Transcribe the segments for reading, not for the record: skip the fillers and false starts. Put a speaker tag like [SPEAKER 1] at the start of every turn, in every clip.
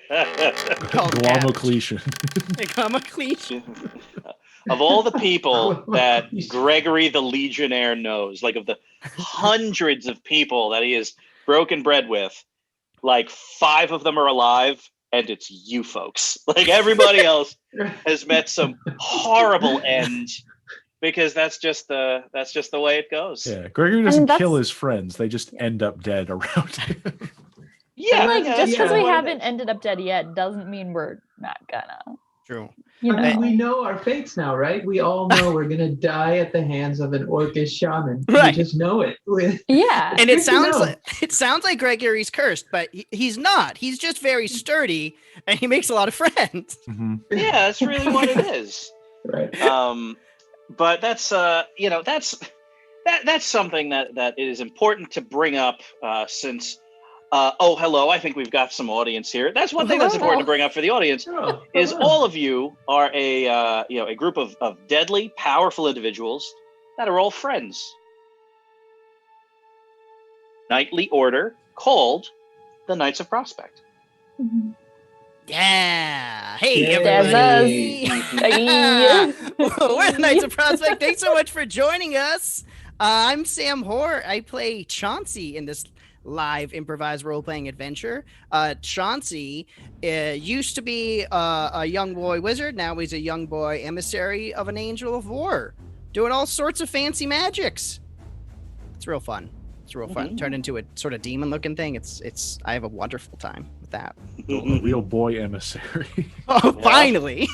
[SPEAKER 1] Called
[SPEAKER 2] Guamocletian.
[SPEAKER 1] Guamocletian.
[SPEAKER 3] Of all the people that Gregory the Legionnaire knows, like of the hundreds of people that he has broken bread with, like 5 of them are alive, and it's you folks. Like everybody else has met some horrible ends, because that's just the way it goes.
[SPEAKER 2] Yeah, Gregory doesn't kill his friends; they just end up dead around him.
[SPEAKER 4] Yeah, like just because we haven't ended up dead yet doesn't mean we're not gonna.
[SPEAKER 1] True.
[SPEAKER 4] You know.
[SPEAKER 5] I mean, we know our fates now, right? We all know we're gonna die at the hands of an orcish shaman.
[SPEAKER 1] Right.
[SPEAKER 5] We just know it.
[SPEAKER 4] Yeah.
[SPEAKER 1] And it sounds like Gregory's cursed, but he's not. He's just very sturdy, and he makes a lot of friends.
[SPEAKER 2] Mm-hmm.
[SPEAKER 3] Yeah, that's really what it is.
[SPEAKER 5] Right.
[SPEAKER 3] But that's that's something that is important to bring up, since hello, I think we've got some audience here. That's one thing that's important to bring up for the audience, is all of you are a group of deadly, powerful individuals that are all friends. Knightly order called the Knights of Prospect.
[SPEAKER 4] Mm-hmm.
[SPEAKER 1] Yeah. Hey,
[SPEAKER 5] Yay.
[SPEAKER 1] everybody.
[SPEAKER 4] Hey.
[SPEAKER 1] We're the Knights of Prospect. Thanks so much for joining us. I'm Sam Hoare. I play Chauncey in this live improvised role-playing adventure. Chauncey used to be a young boy wizard. Now he's a young boy emissary of an angel of war, doing all sorts of fancy magics. It's real fun. It's real fun. Turned into a sort of demon-looking thing. It's. I have a wonderful time with that.
[SPEAKER 2] A real boy emissary.
[SPEAKER 1] Oh, finally!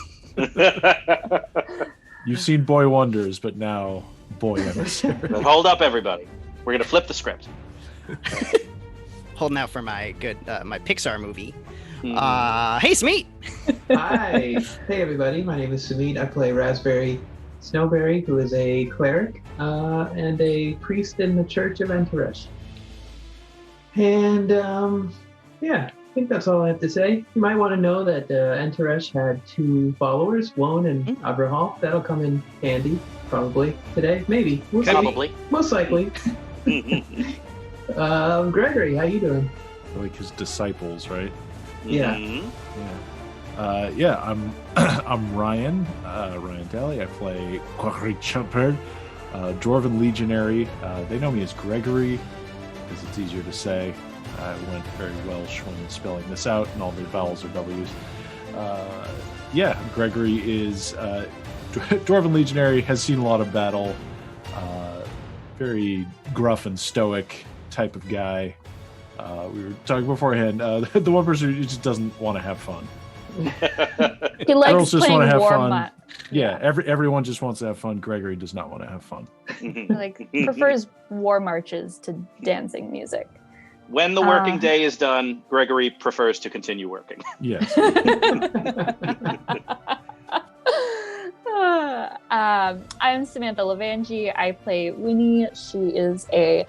[SPEAKER 2] You've seen Boy Wonders, but now boy emissary.
[SPEAKER 3] But hold up, everybody. We're gonna flip the script.
[SPEAKER 1] Holding out for my good my Pixar movie.
[SPEAKER 3] Mm.
[SPEAKER 1] Hey, Smeet.
[SPEAKER 5] Hi. Hey, everybody. My name is Sumit. I play Raspberry Snowberry, who is a cleric and a priest in the Church of Enteresh. And yeah, I think that's all I have to say. You might want to know that Enteresh had 2 followers, Wone and Abrahal. That'll come in handy, probably today. Maybe. We'll
[SPEAKER 3] Probably.
[SPEAKER 5] see. Most likely. Gregory, how you doing?
[SPEAKER 2] Like his disciples, right?
[SPEAKER 5] Yeah.
[SPEAKER 3] Mhm.
[SPEAKER 2] Yeah. I'm Ryan. Ryan Daly. I play Gregory Chumperd, Dwarven Legionary. They know me as Gregory because it's easier to say. I went very Welsh when spelling this out, and all the vowels are W's. Yeah, Gregory is Dwarven Legionary, has seen a lot of battle. Very gruff and stoic type of guy. We were talking beforehand. The one person who just doesn't want to have fun.
[SPEAKER 4] He likes
[SPEAKER 2] Girls just
[SPEAKER 4] playing
[SPEAKER 2] want to have
[SPEAKER 4] war
[SPEAKER 2] fun. Yeah, everyone just wants to have fun. Gregory does not want to have fun.
[SPEAKER 4] He prefers war marches to dancing music.
[SPEAKER 3] When the working day is done, Gregory prefers to continue working.
[SPEAKER 2] Yes.
[SPEAKER 4] I'm Samantha Levangie. I play Winnie. She is a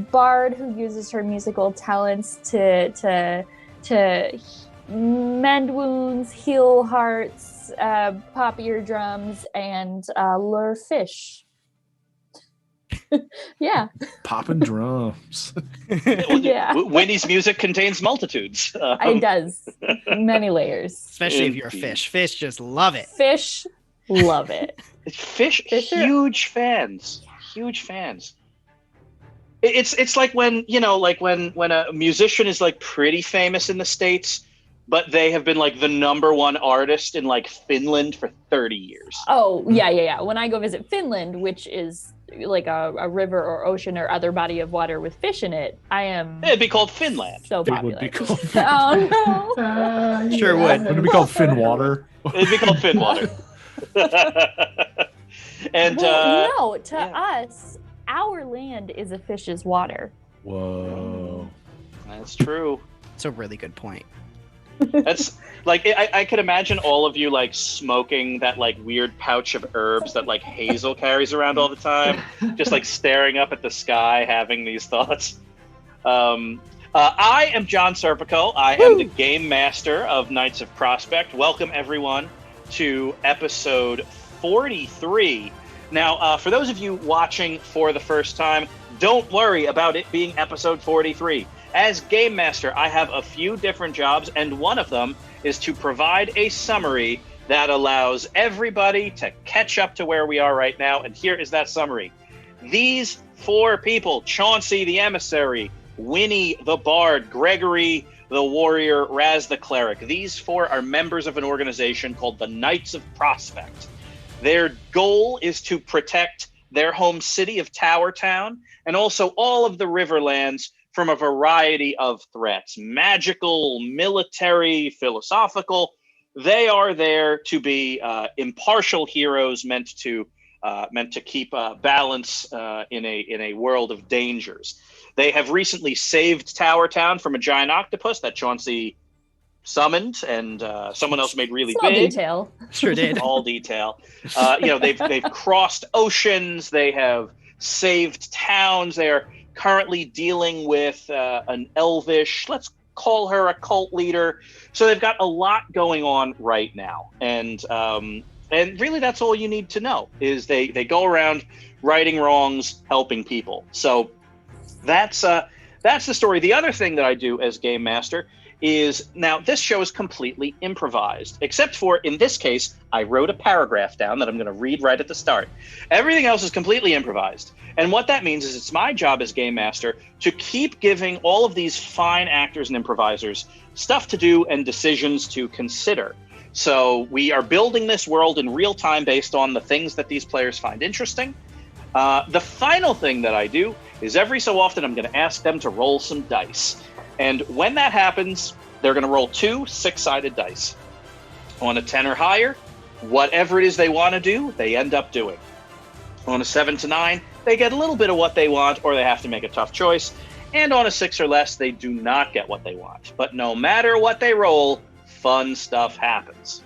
[SPEAKER 4] bard who uses her musical talents to mend wounds, heal hearts, pop eardrums, and lure fish. Yeah.
[SPEAKER 2] Popping drums.
[SPEAKER 4] Yeah.
[SPEAKER 3] Winnie's music contains multitudes.
[SPEAKER 4] It does. Many layers.
[SPEAKER 1] Especially if you're a fish. Fish just love it.
[SPEAKER 4] Fish love it.
[SPEAKER 3] Fish huge fans. Huge fans. It's like when, when a musician is like pretty famous in the States, but they have been like the #1 artist in like Finland for 30 years.
[SPEAKER 4] Oh, yeah. When I go visit Finland, which is like a river or ocean or other body of water with fish in it, I am.
[SPEAKER 3] It'd be called Finland.
[SPEAKER 4] So
[SPEAKER 2] It
[SPEAKER 4] popular.
[SPEAKER 2] would be called.
[SPEAKER 4] Oh no!
[SPEAKER 1] Sure would.
[SPEAKER 2] Wouldn't it be called Finwater?
[SPEAKER 3] It'd be called Finwater. And
[SPEAKER 4] no, to us, our land is a fish's water.
[SPEAKER 2] Whoa.
[SPEAKER 3] That's true.
[SPEAKER 1] That's a really good point.
[SPEAKER 3] That's like I could imagine all of you like smoking that like weird pouch of herbs that like Hazel carries around all the time, just like staring up at the sky, having these thoughts. I am John Serpico. I am the game master of Knights of Prospect. Welcome everyone to episode 43 Now, for those of you watching for the first time, don't worry about it being episode 43. As Game Master, I have a few different jobs, and one of them is to provide a summary that allows everybody to catch up to where we are right now. And here is that summary. These 4 people, Chauncey the Emissary, Winnie the Bard, Gregory the Warrior, Raz the Cleric, these 4 are members of an organization called the Knights of Prospect. Their goal is to protect their home city of Tower Town and also all of the Riverlands from a variety of threats, magical, military, philosophical. They are there to be impartial heroes meant to keep balance in a world of dangers. They have recently saved Tower Town from a giant octopus that Chauncey summoned, and someone else made really
[SPEAKER 4] Small
[SPEAKER 3] big.
[SPEAKER 4] detail.
[SPEAKER 1] Sure did.
[SPEAKER 3] All detail. They've crossed oceans. They have saved towns. They are currently dealing with an elvish, let's call her a cult leader. So they've got a lot going on right now, and really that's all you need to know is they go around righting wrongs, helping people. So that's the story. The other thing that I do as Game Master is, now this show is completely improvised, except for, in this case, I wrote a paragraph down that I'm going to read right at the start. Everything else is completely improvised. And what that means is it's my job as Game Master to keep giving all of these fine actors and improvisers stuff to do and decisions to consider. So we are building this world in real time based on the things that these players find interesting. The final thing that I do is every so often I'm going to ask them to roll some dice. And when that happens, they're going to roll 2 6-sided dice. On a 10 or higher, whatever it is they want to do, they end up doing. On a 7 to 9, they get a little bit of what they want, or they have to make a tough choice. And on a 6 or less, they do not get what they want. But no matter what they roll, fun stuff happens.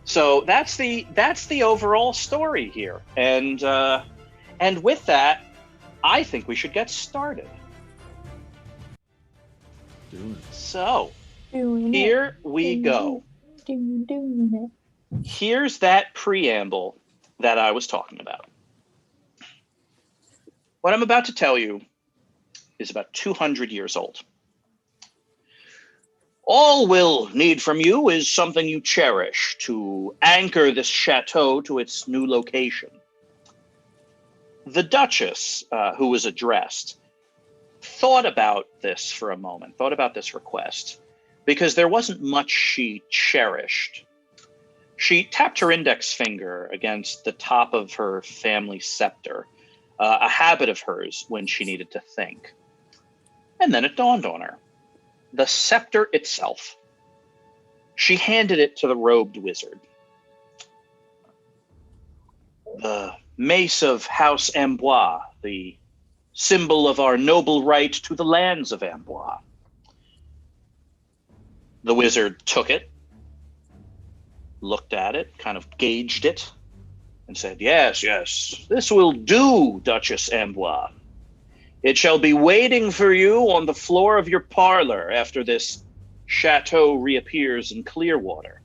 [SPEAKER 3] So that's the overall story here. And with that, I think we should get started. So, here we go. Here's that preamble that I was talking about. What I'm about to tell you is about 200 years old. All we'll need from you is something you cherish to anchor this chateau to its new location. The Duchess, who was addressed, thought about this for a moment, thought about this request, because there wasn't much she cherished. She tapped her index finger against the top of her family scepter, a habit of hers when she needed to think. And then it dawned on her. The scepter itself. She handed it to the robed wizard. The mace of House Amboise, the symbol of our noble right to the lands of Amboise. The wizard took it, looked at it, kind of gauged it, and said, yes, this will do, Duchess Amboise. It shall be waiting for you on the floor of your parlor after this chateau reappears in Clearwater.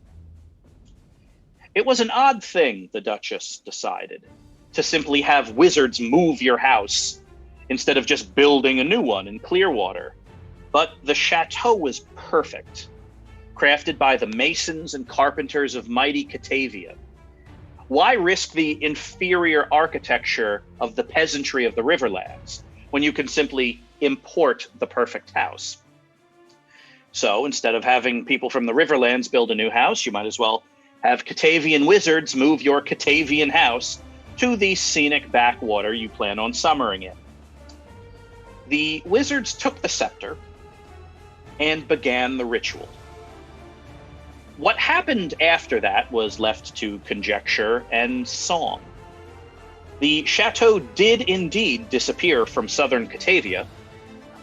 [SPEAKER 3] It was an odd thing, the Duchess decided, to simply have wizards move your house instead of just building a new one in Clearwater. But the chateau was perfect, crafted by the masons and carpenters of mighty Catavia. Why risk the inferior architecture of the peasantry of the Riverlands when you can simply import the perfect house? So instead of having people from the Riverlands build a new house, you might as well have Catavian wizards move your Catavian house to the scenic backwater you plan on summering in. The wizards took the scepter and began the ritual. What happened after that was left to conjecture and song. The chateau did indeed disappear from southern Catavia,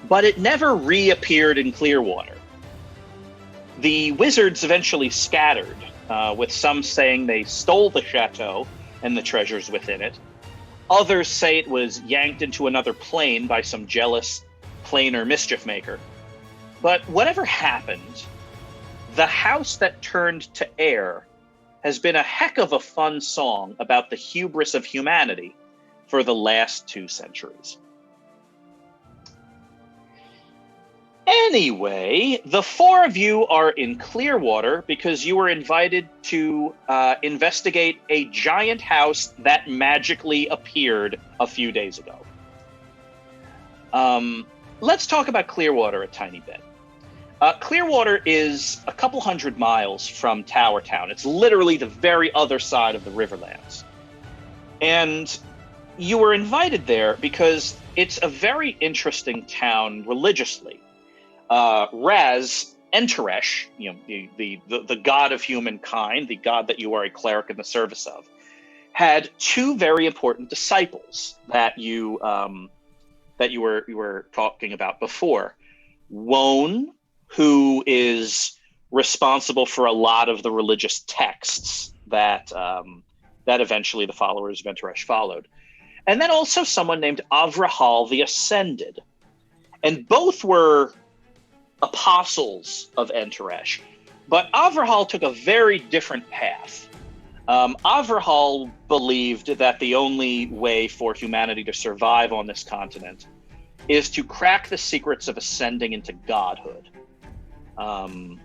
[SPEAKER 3] but it never reappeared in Clearwater. The wizards eventually scattered, with some saying they stole the chateau and the treasures within it. Others say it was yanked into another plane by some jealous planar mischief maker. But whatever happened, the house that turned to air has been a heck of a fun song about the hubris of humanity for the last 2 centuries. Anyway, the 4 of you are in Clearwater because you were invited to investigate a giant house that magically appeared a few days ago. Let's talk about Clearwater a tiny bit. Clearwater is a couple hundred miles from Tower Town. It's literally the very other side of the Riverlands. And you were invited there because it's a very interesting town religiously. Raz Enteresh, the god of humankind, the god that you are a cleric in the service of, had 2 very important disciples that you were talking about before. Wone, who is responsible for a lot of the religious texts that eventually the followers of Enteresh followed, and then also someone named Avrahal the Ascended, and both were apostles of Enteresh, but Avrahal took a very different path. Avrahal believed that the only way for humanity to survive on this continent is to crack the secrets of ascending into godhood. And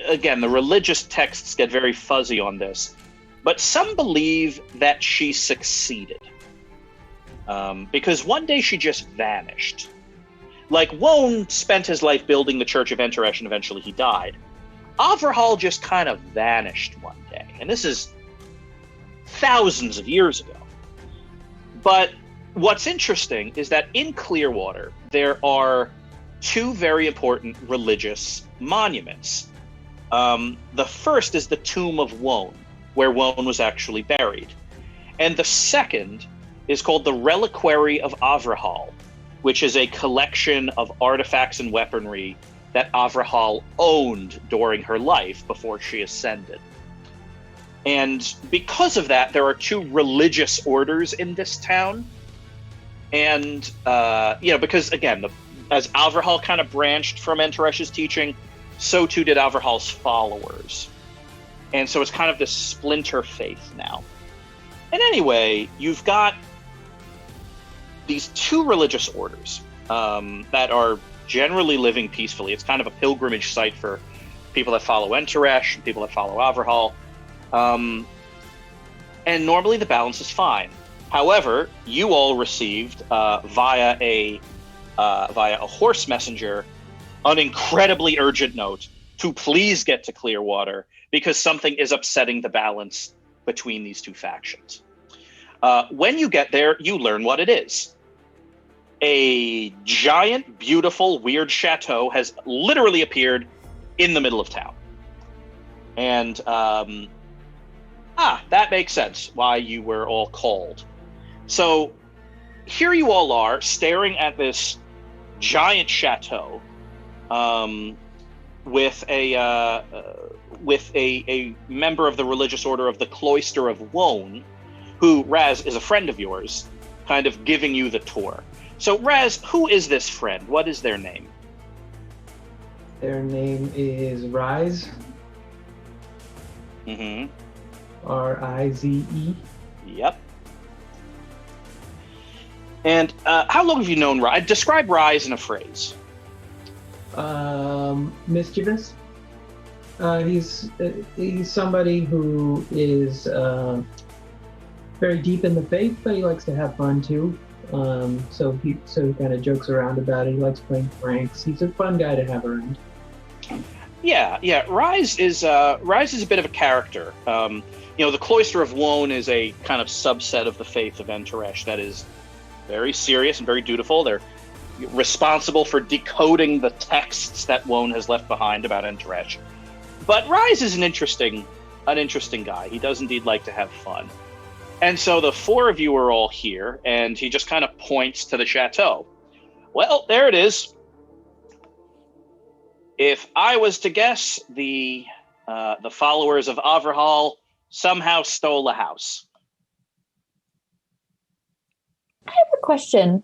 [SPEAKER 3] again, the religious texts get very fuzzy on this, but some believe that she succeeded. Because one day she just vanished. Like, Wone spent his life building the Church of Enteresh and eventually he died. Avrahal just kind of vanished one day. And this is thousands of years ago. But what's interesting is that in Clearwater, there are 2 very important religious monuments. The first is the Tomb of Wone, where Wone was actually buried. And the second is called the Reliquary of Avrahal, which is a collection of artifacts and weaponry that Avrahal owned during her life before she ascended. And because of that, there are 2 religious orders in this town. And, because, again, as Avrahal kind of branched from Enteresh's teaching, so too did Avrahal's followers. And so it's kind of this splinter faith now. And anyway, you've got these 2 religious orders that are generally living peacefully. It's kind of a pilgrimage site for people that follow Enteresh and people that follow Avrahal. And normally the balance is fine. However, you all received via a horse messenger an incredibly urgent note to please get to Clearwater because something is upsetting the balance between these 2 factions. When you get there, you learn what it is. A giant, beautiful, weird chateau has literally appeared in the middle of town. And, that makes sense why you were all called. So here you all are staring at this giant chateau with a member of the religious order of the Cloister of Wone, who, Raz, is a friend of yours, kind of giving you the tour. So, Raz, who is this friend? What is their name?
[SPEAKER 5] Their name is Rise.
[SPEAKER 3] Mm-hmm.
[SPEAKER 5] R-I-Z-E.
[SPEAKER 3] Yep. And how long have you known Rise? Describe Rise in a phrase.
[SPEAKER 5] Mischievous. He's somebody who is very deep in the faith, but he likes to have fun too. So he kind of jokes around about it. He likes playing pranks. He's a fun guy to have around.
[SPEAKER 3] Yeah. Rise is a bit of a character. The Cloister of Wone is a kind of subset of the faith of Enteresh that is very serious and very dutiful. They're responsible for decoding the texts that Wone has left behind about Enteresh. But Rise is an interesting guy. He does indeed like to have fun. And so the 4 of you are all here, and he just kind of points to the chateau. Well, there it is. If I was to guess, the followers of Avrahal somehow stole a house.
[SPEAKER 4] I have a question.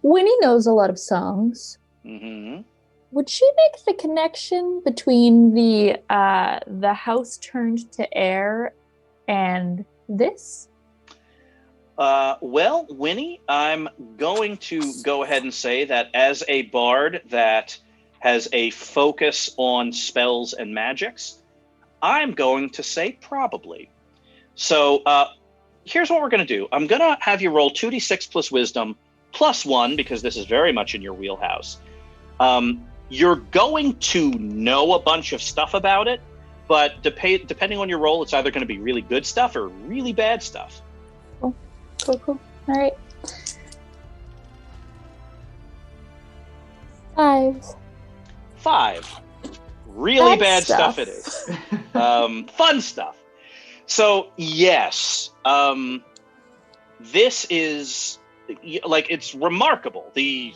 [SPEAKER 4] Winnie knows a lot of songs.
[SPEAKER 3] Mm-hmm.
[SPEAKER 4] Would she make the connection between the house turned to air and this?
[SPEAKER 3] Well, Winnie, I'm going to go ahead and say that as a bard that has a focus on spells and magics, I'm going to say probably. So here's what we're going to do. I'm going to have you roll 2d6 plus wisdom plus 1, because this is very much in your wheelhouse. You're going to know a bunch of stuff about it, but depending on your roll, it's either going to be really good stuff or really bad stuff.
[SPEAKER 4] Cool. All right. 5.
[SPEAKER 3] Really bad stuff it is. Fun stuff. So, yes, this is, like, it's remarkable. The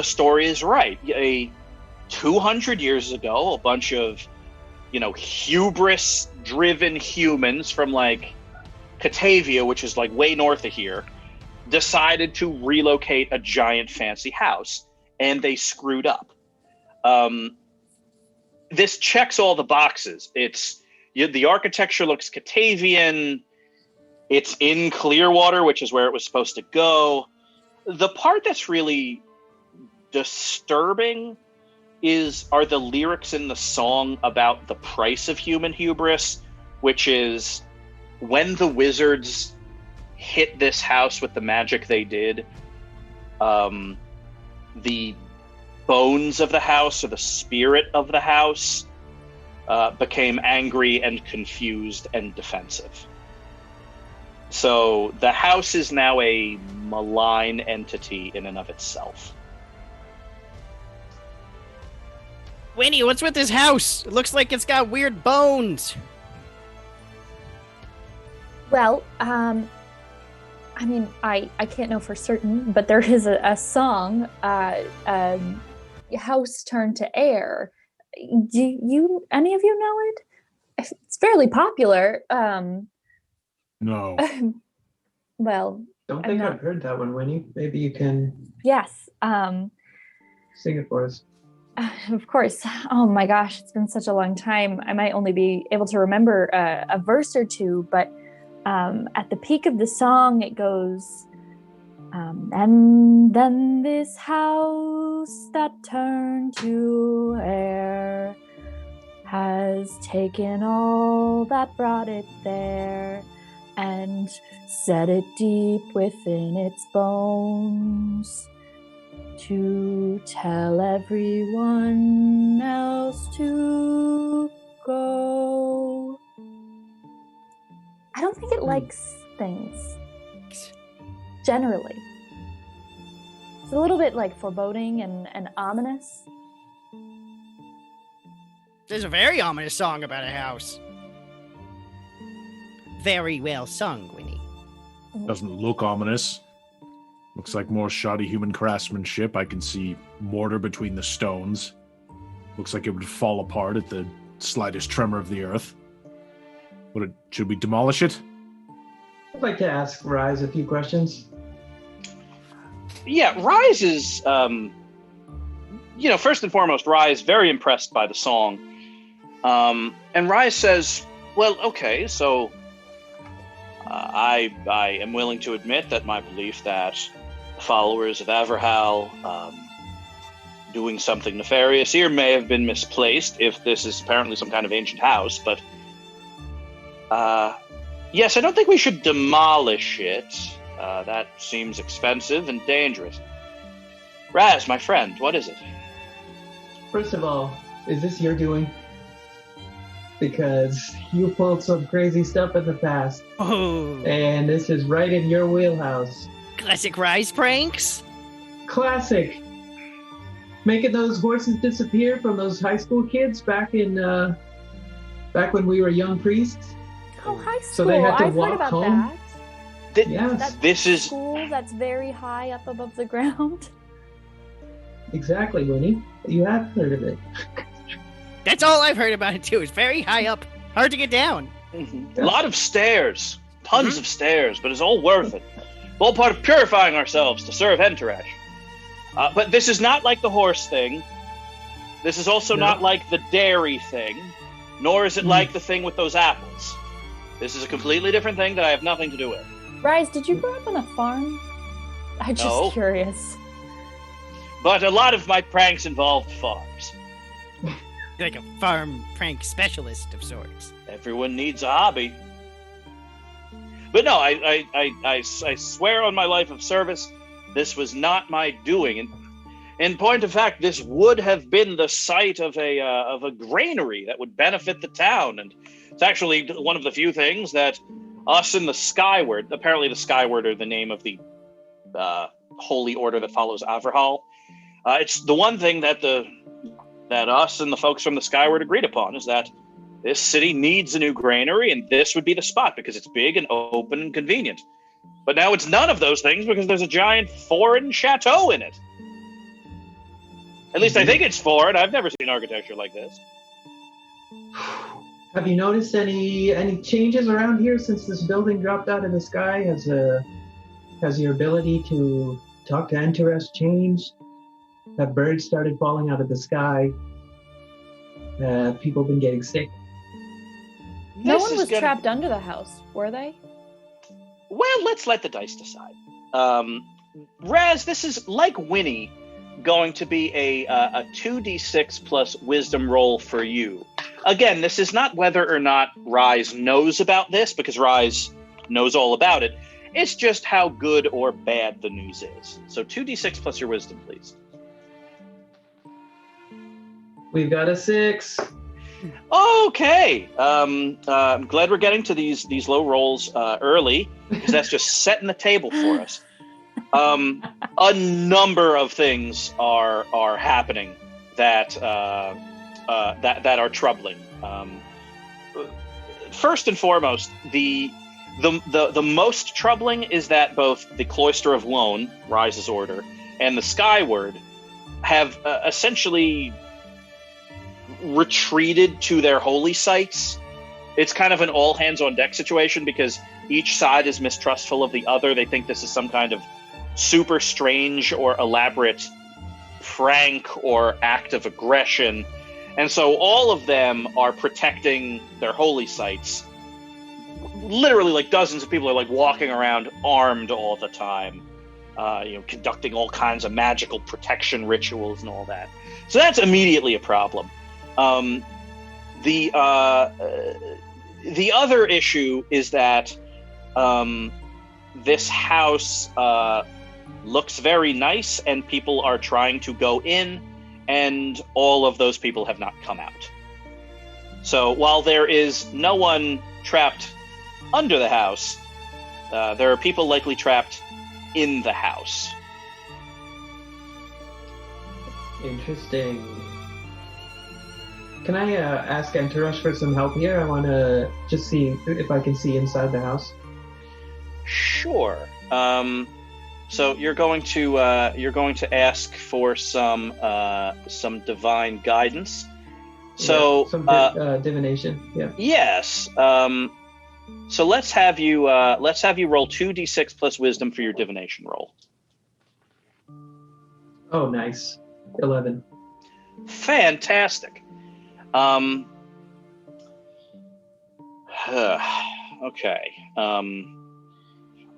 [SPEAKER 3] story is right. 200 years ago, a bunch of, hubris-driven humans from, like, Catavia, which is like way north of here, decided to relocate a giant fancy house, and they screwed up. This checks all the boxes. The architecture looks Catavian. It's in Clearwater, which is where it was supposed to go. The part that's really disturbing are the lyrics in the song about the price of human hubris, which is, when the wizards hit this house with the magic they did, the bones of the house, or the spirit of the house, became angry and confused and defensive. So the house is now a malign entity in and of itself.
[SPEAKER 1] Winnie, what's with this house? It looks like it's got weird bones.
[SPEAKER 4] Well, I mean, I can't know for certain, but there is a song, House Turned to Air. Do any of you know it? It's fairly popular.
[SPEAKER 2] No.
[SPEAKER 4] Well,
[SPEAKER 5] Don't think I've heard that one, Winnie. Maybe you can
[SPEAKER 4] yes.
[SPEAKER 5] sing it for us.
[SPEAKER 4] Of course. Oh my gosh, it's been such a long time. I might only be able to remember a verse or two, but at the peak of the song, it goes, and then this house that turned to air has taken all that brought it there and set it deep within its bones to tell everyone else to go. I don't think it likes things. Generally. It's a little bit like foreboding and ominous.
[SPEAKER 1] There's a very ominous song about a house. Very well sung, Winnie.
[SPEAKER 2] Doesn't look ominous. Looks like more shoddy human craftsmanship. I can see mortar between the stones. Looks like it would fall apart at the slightest tremor of the earth. Should we demolish it?
[SPEAKER 5] I'd like to ask Rise a few questions.
[SPEAKER 3] Yeah, Rise is, first and foremost, Rise very impressed by the song. And Rise says, well, okay, so I am willing to admit that my belief that the followers of Averhal doing something nefarious here may have been misplaced, if this is apparently some kind of ancient house, but yes, I don't think we should demolish it. That seems expensive and dangerous. Raz, my friend, what is it?
[SPEAKER 5] First of all, is this your doing? Because you pulled some crazy stuff in the past.
[SPEAKER 1] Oh.
[SPEAKER 5] And this is right in your wheelhouse.
[SPEAKER 1] Classic Rise pranks?
[SPEAKER 5] Classic. Making those horses disappear from those high school kids back when we were young priests.
[SPEAKER 4] Oh, high school.
[SPEAKER 5] So they had to
[SPEAKER 4] I've
[SPEAKER 5] walk
[SPEAKER 4] heard about
[SPEAKER 5] home?
[SPEAKER 4] that.
[SPEAKER 5] Yes.
[SPEAKER 3] This is
[SPEAKER 4] School that's very high up above the ground.
[SPEAKER 5] Exactly, Winnie. You have heard of it.
[SPEAKER 1] That's all I've heard about it, too. It's very high up. Hard to get down.
[SPEAKER 3] a lot of stairs. Tons of stairs, but it's all worth it. All part of purifying ourselves to serve Entourage. But this is not like the horse thing. This is also not like the dairy thing, nor is it like the thing with those apples. This is a completely different thing that I have nothing to do with.
[SPEAKER 4] Rise, did you grow up on a farm? I'm just curious.
[SPEAKER 3] But a lot of my pranks involved farms.
[SPEAKER 1] You're like a farm prank specialist of sorts.
[SPEAKER 3] Everyone needs a hobby. But no, I swear on my life of service, this was not my doing. And in point of fact, this would have been the site of a granary that would benefit the town. And it's actually one of the few things that us in the Skyward, apparently the Skyward are the name of the holy order that follows Averhal. It's the one thing that us and the folks from the Skyward agreed upon, is that this city needs a new granary, and this would be the spot because it's big and open and convenient. But now it's none of those things because there's a giant foreign chateau in it. At least I think it's foreign. I've never seen architecture like this.
[SPEAKER 5] Have you noticed any changes around here since this building dropped out of the sky? Has your ability to talk to Enteresh changed? Have birds started falling out of the sky? People been getting sick?
[SPEAKER 4] No one was trapped under the house, were they?
[SPEAKER 3] Well, let's let the dice decide. Raz, this is like Winnie, going to be a 2d6 plus wisdom roll for you. Again, this is not whether or not Rise knows about this, because Rise knows all about it. It's just how good or bad the news is. So 2d6 plus your wisdom, please.
[SPEAKER 5] We've got a 6.
[SPEAKER 3] Okay. I'm glad we're getting to these low rolls early, because that's just setting the table for us. A number of things are happening that are troubling. First and foremost, the most troubling is that both the Cloister of Lone, Rise's order, and the Skyward have essentially retreated to their holy sites. It's kind of an all hands on deck situation because each side is mistrustful of the other. They think this is some kind of super strange or elaborate prank or act of aggression. And so all of them are protecting their holy sites. Literally, like, dozens of people are like walking around armed all the time, conducting all kinds of magical protection rituals and all that. So that's immediately a problem. The other issue is that this house looks very nice, and people are trying to go in, and all of those people have not come out. So while there is no one trapped under the house, there are people likely trapped in the house.
[SPEAKER 5] Interesting. Can I ask Enteresh for some help here? I want to just see if I can see inside the house.
[SPEAKER 3] Sure. So you're going to ask for some divine guidance. So
[SPEAKER 5] divination. Yeah.
[SPEAKER 3] Yes. So let's have you roll 2d6 plus wisdom for your divination roll.
[SPEAKER 5] Oh, nice. 11.
[SPEAKER 3] Fantastic. Okay.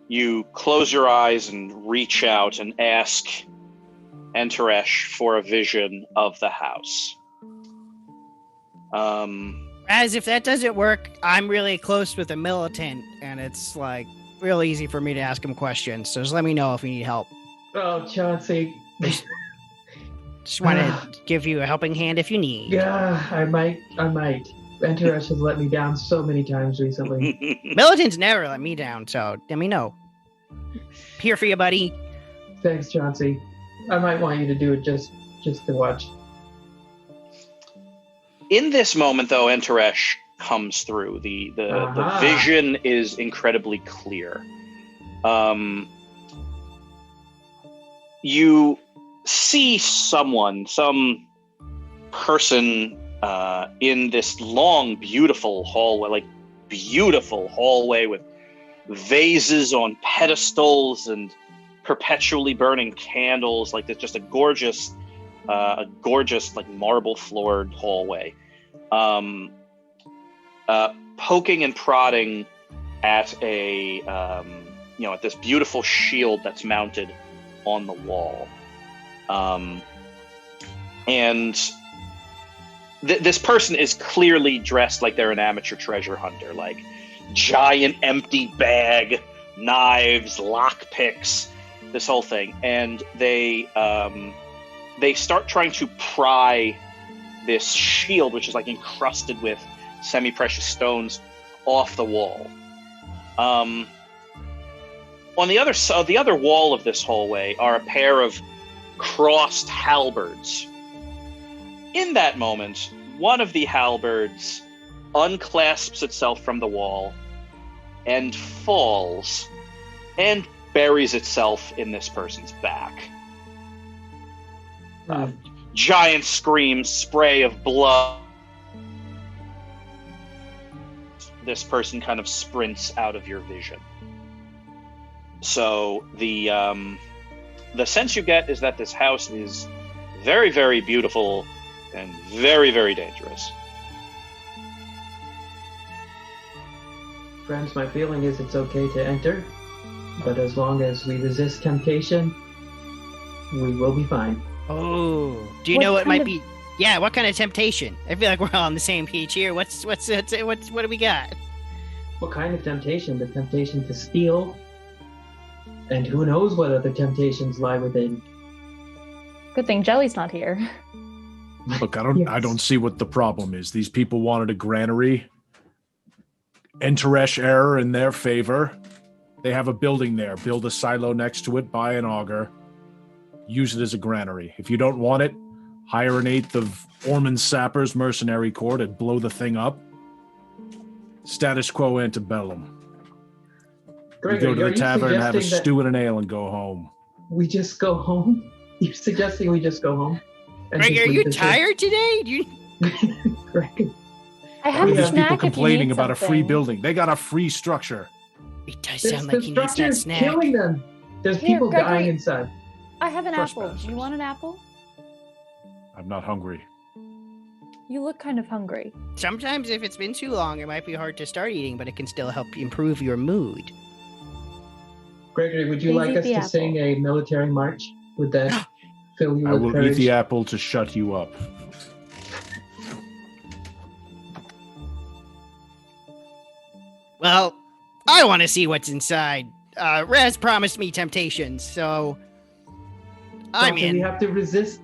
[SPEAKER 3] You close your eyes and reach out and ask Enteresh for a vision of the house.
[SPEAKER 1] As if that doesn't work, I'm really close with a militant, and it's like real easy for me to ask him questions. So just let me know if you need help.
[SPEAKER 5] Oh, Chauncey.
[SPEAKER 1] Just want to give you a helping hand if you need.
[SPEAKER 5] Yeah, I might. Enteresh has let me down so many times recently.
[SPEAKER 1] Militant's never let me down, so let me know. Here for you, buddy.
[SPEAKER 5] Thanks, Chauncey. I might want you to do it just to watch.
[SPEAKER 3] In this moment, though, Enteresh comes through. The vision is incredibly clear. You see some person in this long, beautiful hallway with vases on pedestals and perpetually burning candles. Like it's just a gorgeous like marble floored hallway. Poking and prodding at a at this beautiful shield that's mounted on the wall. And this person is clearly dressed like they're an amateur treasure hunter, like giant empty bag, knives, lockpicks, this whole thing. And they start trying to pry this shield, which is like encrusted with semi-precious stones, off the wall. On the other wall of this hallway are a pair of crossed halberds. In that moment, one of the halberds unclasps itself from the wall and falls and buries itself in this person's back. Giant scream, spray of blood. This person kind of sprints out of your vision. So the sense you get is that this house is very, very beautiful and very, very dangerous.
[SPEAKER 5] Friends, my feeling is it's okay to enter, but as long as we resist temptation, we will be fine.
[SPEAKER 1] Oh, do you know what might be? Yeah, what kind of temptation? I feel like we're all on the same page here. What do we got?
[SPEAKER 5] What kind of temptation? The temptation to steal, and who knows what other temptations lie within.
[SPEAKER 4] Good thing Jelly's not here.
[SPEAKER 2] Look, I don't see what the problem is. These people wanted a granary. Enteresh error in their favor. They have a building there. Build a silo next to it, buy an auger, use it as a granary. If you don't want it, hire an eighth of Ormond Sapper's mercenary corps and blow the thing up. Status quo antebellum.
[SPEAKER 5] Gregory,
[SPEAKER 2] you go to the tavern and have a stew and an ale and go home.
[SPEAKER 5] We just go home? You're suggesting we just go home?
[SPEAKER 1] Greg, are you tired today?
[SPEAKER 5] Greg.
[SPEAKER 4] I have a
[SPEAKER 2] These
[SPEAKER 4] snack
[SPEAKER 2] people
[SPEAKER 4] if you
[SPEAKER 2] complaining
[SPEAKER 4] need
[SPEAKER 2] about a
[SPEAKER 4] something.
[SPEAKER 2] free building. They got a free structure.
[SPEAKER 1] It does sound like he needs that snack.
[SPEAKER 5] Killing them. There's
[SPEAKER 4] Here,
[SPEAKER 5] people
[SPEAKER 4] Gregory.
[SPEAKER 5] dying inside.
[SPEAKER 4] I have an
[SPEAKER 2] First
[SPEAKER 4] apple. Do
[SPEAKER 2] bastards.
[SPEAKER 4] you want an apple?
[SPEAKER 2] I'm not hungry.
[SPEAKER 4] You look kind of hungry.
[SPEAKER 1] Sometimes if it's been too long, it might be hard to start eating, but it can still help improve your mood.
[SPEAKER 5] Gregory, would you
[SPEAKER 4] Please
[SPEAKER 5] like
[SPEAKER 4] eat
[SPEAKER 5] us
[SPEAKER 4] the
[SPEAKER 5] to
[SPEAKER 4] apple.
[SPEAKER 5] sing a military march? Would that fill you
[SPEAKER 2] I
[SPEAKER 5] with
[SPEAKER 2] will
[SPEAKER 5] courage?
[SPEAKER 2] eat the apple to shut you up.
[SPEAKER 1] Well, I want to see what's inside. Raz promised me temptations, so I'm
[SPEAKER 5] Okay,
[SPEAKER 1] in.
[SPEAKER 5] we have to resist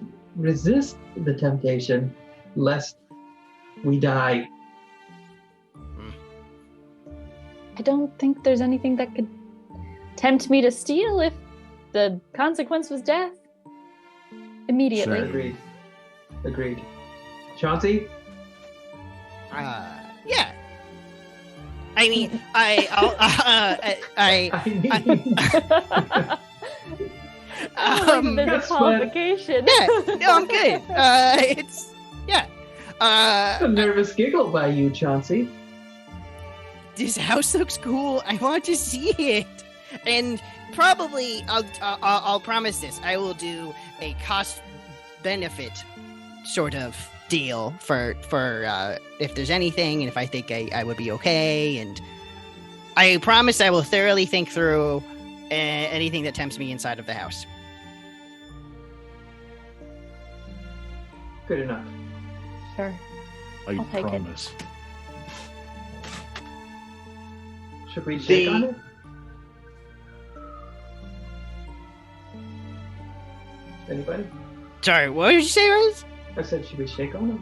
[SPEAKER 5] the temptation, lest we die.
[SPEAKER 4] I don't think there's anything that could tempt me to steal if the consequence was death. Immediately.
[SPEAKER 2] Sure.
[SPEAKER 5] Agreed. Chauncey?
[SPEAKER 1] Yeah. I mean, I
[SPEAKER 4] There's a
[SPEAKER 5] That's
[SPEAKER 4] qualification.
[SPEAKER 1] yeah, no, I'm good. It's yeah.
[SPEAKER 5] A nervous giggle by you, Chauncey.
[SPEAKER 1] This house looks cool. I want to see it, and probably I'll promise this. I will do a cost benefit sort of deal for if there's anything, and if I think I would be okay, and I promise I will thoroughly think through anything that tempts me inside of the house.
[SPEAKER 5] Good enough.
[SPEAKER 4] Sure.
[SPEAKER 2] I
[SPEAKER 4] I'll take it.
[SPEAKER 2] promise.
[SPEAKER 5] Should we shake on it? Anybody?
[SPEAKER 1] Sorry, what did you say, Rose?
[SPEAKER 5] I said, should we shake on it?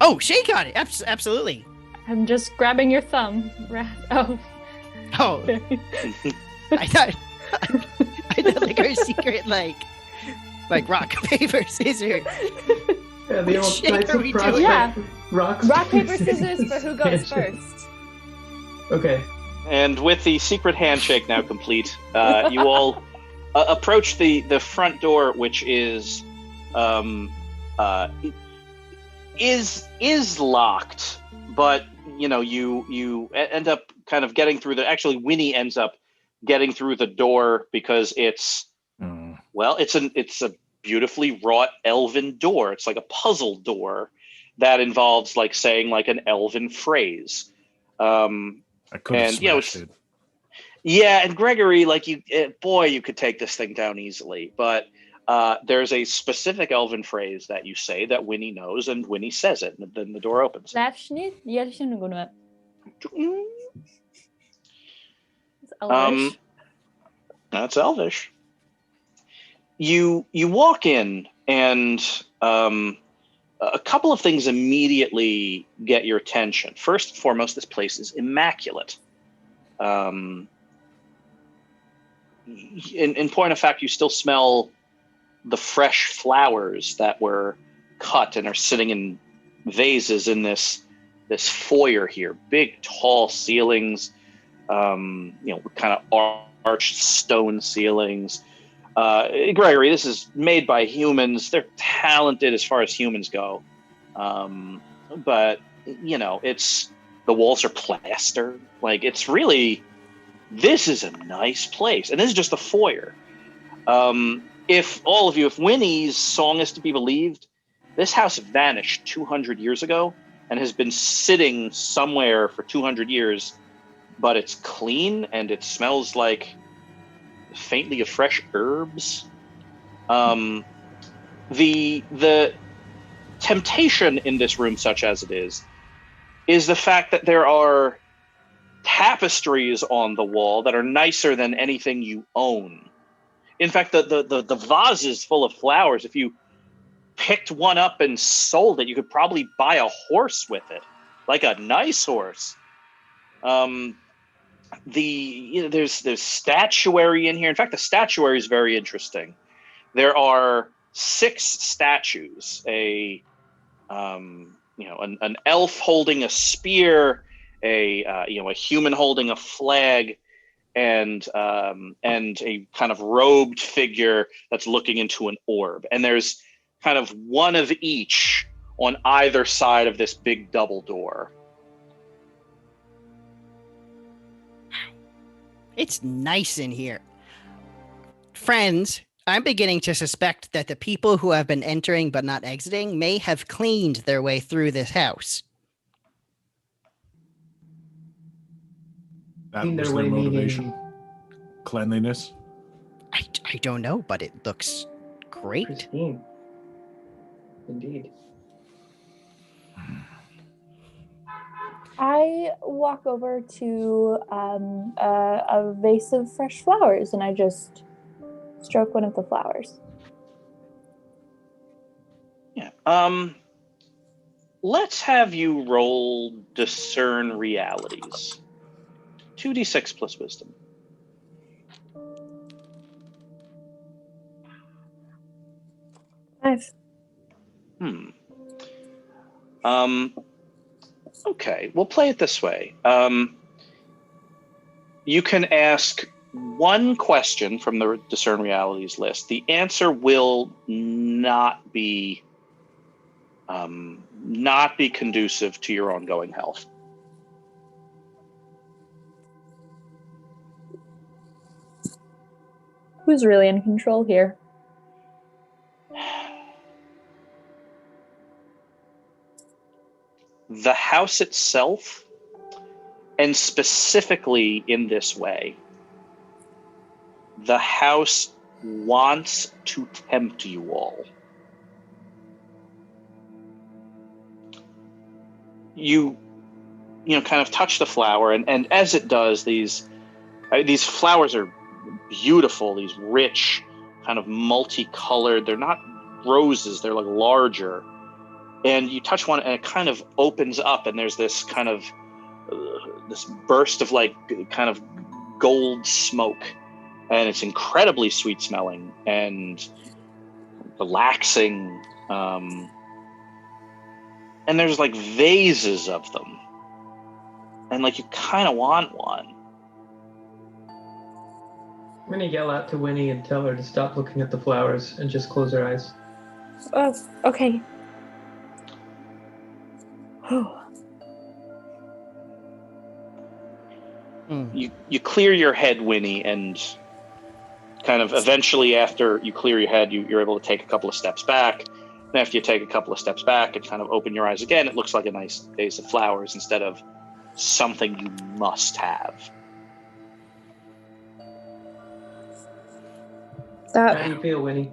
[SPEAKER 1] Oh, shake on it. Absolutely.
[SPEAKER 4] I'm just grabbing your thumb. Oh.
[SPEAKER 1] Oh, I thought like our secret like rock paper scissors.
[SPEAKER 5] Yeah, the old
[SPEAKER 1] Shake
[SPEAKER 5] Knights
[SPEAKER 1] are
[SPEAKER 5] of
[SPEAKER 1] we
[SPEAKER 5] Prospect.
[SPEAKER 1] doing?
[SPEAKER 4] Yeah.
[SPEAKER 5] Rock,
[SPEAKER 4] Rock, paper, scissors for who goes
[SPEAKER 5] handshake.
[SPEAKER 4] first.
[SPEAKER 5] Okay.
[SPEAKER 3] And with the secret handshake now complete, you all approach the front door, which is locked, but you end up kind of getting through the. Actually, Winnie ends up getting through the door because it's Well, it's a beautifully wrought elven door. It's like a puzzle door that involves like saying like an elven phrase.
[SPEAKER 2] I could have
[SPEAKER 3] and, you know,
[SPEAKER 2] smashed it.
[SPEAKER 3] Yeah, and Gregory, like you could take this thing down easily. But there's a specific elven phrase that you say that Winnie knows, and Winnie says it, and then the door opens.
[SPEAKER 4] It's Elvish.
[SPEAKER 3] That's Elvish. You walk in, and a couple of things immediately get your attention. First and foremost, this place is immaculate. In point of fact, you still smell the fresh flowers that were cut and are sitting in vases in this foyer here. Big, tall ceilings, kind of arched stone ceilings. Gregory, this is made by humans. They're talented as far as humans go. But, it's the walls are plaster. Like, it's really, this is a nice place. And this is just the foyer. If Winnie's song is to be believed, this house vanished 200 years ago and has been sitting somewhere for 200 years, but it's clean and it smells like faintly of fresh herbs. The temptation in this room, such as it is the fact that there are tapestries on the wall that are nicer than anything you own. In fact, the vases full of flowers, if you picked one up and sold it, you could probably buy a horse with it, like a nice horse. There's statuary in here. In fact, the statuary is very interesting. There are 6 statues: an elf holding a spear, a human holding a flag, and a kind of robed figure that's looking into an orb. And there's kind of one of each on either side of this big double door.
[SPEAKER 1] It's nice in here. Friends, I'm beginning to suspect that the people who have been entering but not exiting may have cleaned their way through this house.
[SPEAKER 2] That
[SPEAKER 5] Clean
[SPEAKER 2] was
[SPEAKER 5] their
[SPEAKER 2] their
[SPEAKER 5] way
[SPEAKER 2] motivation.
[SPEAKER 5] meaning
[SPEAKER 2] Cleanliness.
[SPEAKER 1] I don't know, but it looks great.
[SPEAKER 5] pristine. Indeed.
[SPEAKER 4] I walk over to a vase of fresh flowers and I just stroke one of the flowers.
[SPEAKER 3] Yeah. Let's have you roll discern realities. 2d6 plus wisdom.
[SPEAKER 4] Five.
[SPEAKER 3] Okay, we'll play it this way. You can ask one question from the Discern Realities list. The answer will not be conducive to your ongoing health.
[SPEAKER 4] Who's really in control here?
[SPEAKER 3] The house itself, and specifically in this way, the house wants to tempt you all. You kind of touch the flower, and as it does, these flowers are beautiful, these rich, kind of multicolored. They're not roses, they're like larger. And you touch one and it kind of opens up and there's this kind of this burst of like kind of gold smoke, and it's incredibly sweet smelling and relaxing. And there's like vases of them, and like you kind of want one.
[SPEAKER 5] I'm gonna yell out to Winnie and tell her to stop looking at the flowers and just close her eyes.
[SPEAKER 4] Oh, okay.
[SPEAKER 3] You clear your head, Winnie, and kind of eventually, after you clear your head, you're able to take a couple of steps back. And after you take a couple of steps back and kind of open your eyes again, it looks like a nice vase of flowers instead of something you must have.
[SPEAKER 5] How do you feel, Winnie?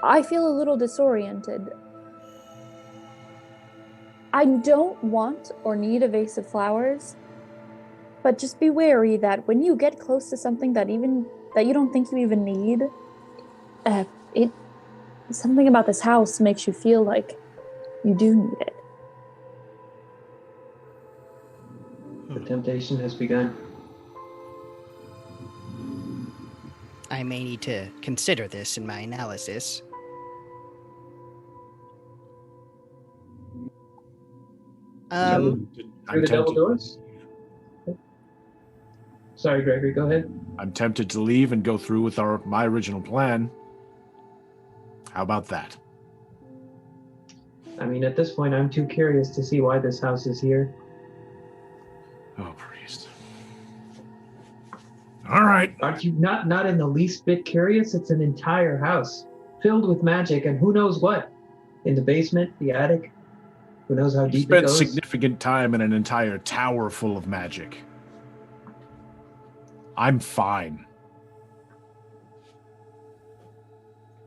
[SPEAKER 4] I feel a little disoriented. I don't want or need a vase of flowers, but just be wary that when you get close to something that you don't think you even need, something about this house makes you feel like you do need it.
[SPEAKER 5] The temptation has begun.
[SPEAKER 1] I may need to consider this in my analysis.
[SPEAKER 5] Through the double doors? Sorry, Gregory, go ahead.
[SPEAKER 2] I'm tempted to leave and go through with my original plan. How about that?
[SPEAKER 5] I mean, at this point, I'm too curious to see why this house is here.
[SPEAKER 2] Oh, priest. All right.
[SPEAKER 5] Aren't you not in the least bit curious? It's an entire house filled with magic and who knows what. In the basement, the attic. Who knows how deep it goes?
[SPEAKER 2] Spent significant time in an entire tower full of magic. I'm fine.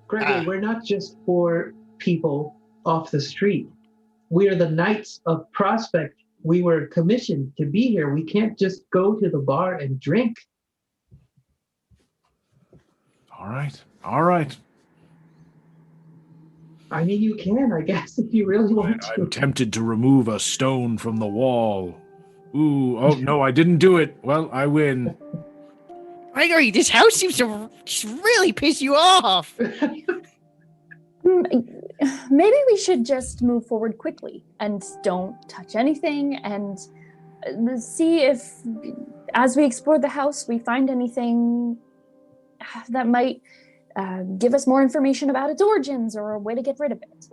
[SPEAKER 5] Gregory, we're not just poor people off the street. We are the Knights of Prospect. We were commissioned to be here. We can't just go to the bar and drink.
[SPEAKER 2] All right. All right.
[SPEAKER 5] I mean, you can, I guess, if you really want to.
[SPEAKER 2] I'm tempted to remove a stone from the wall. Ooh, oh, no, I didn't do it. Well, I win.
[SPEAKER 1] Gregory, this house seems to really piss you off.
[SPEAKER 4] Maybe we should just move forward quickly and don't touch anything and see if, as we explore the house, we find anything that might give us more information about its origins or a way to get rid of it.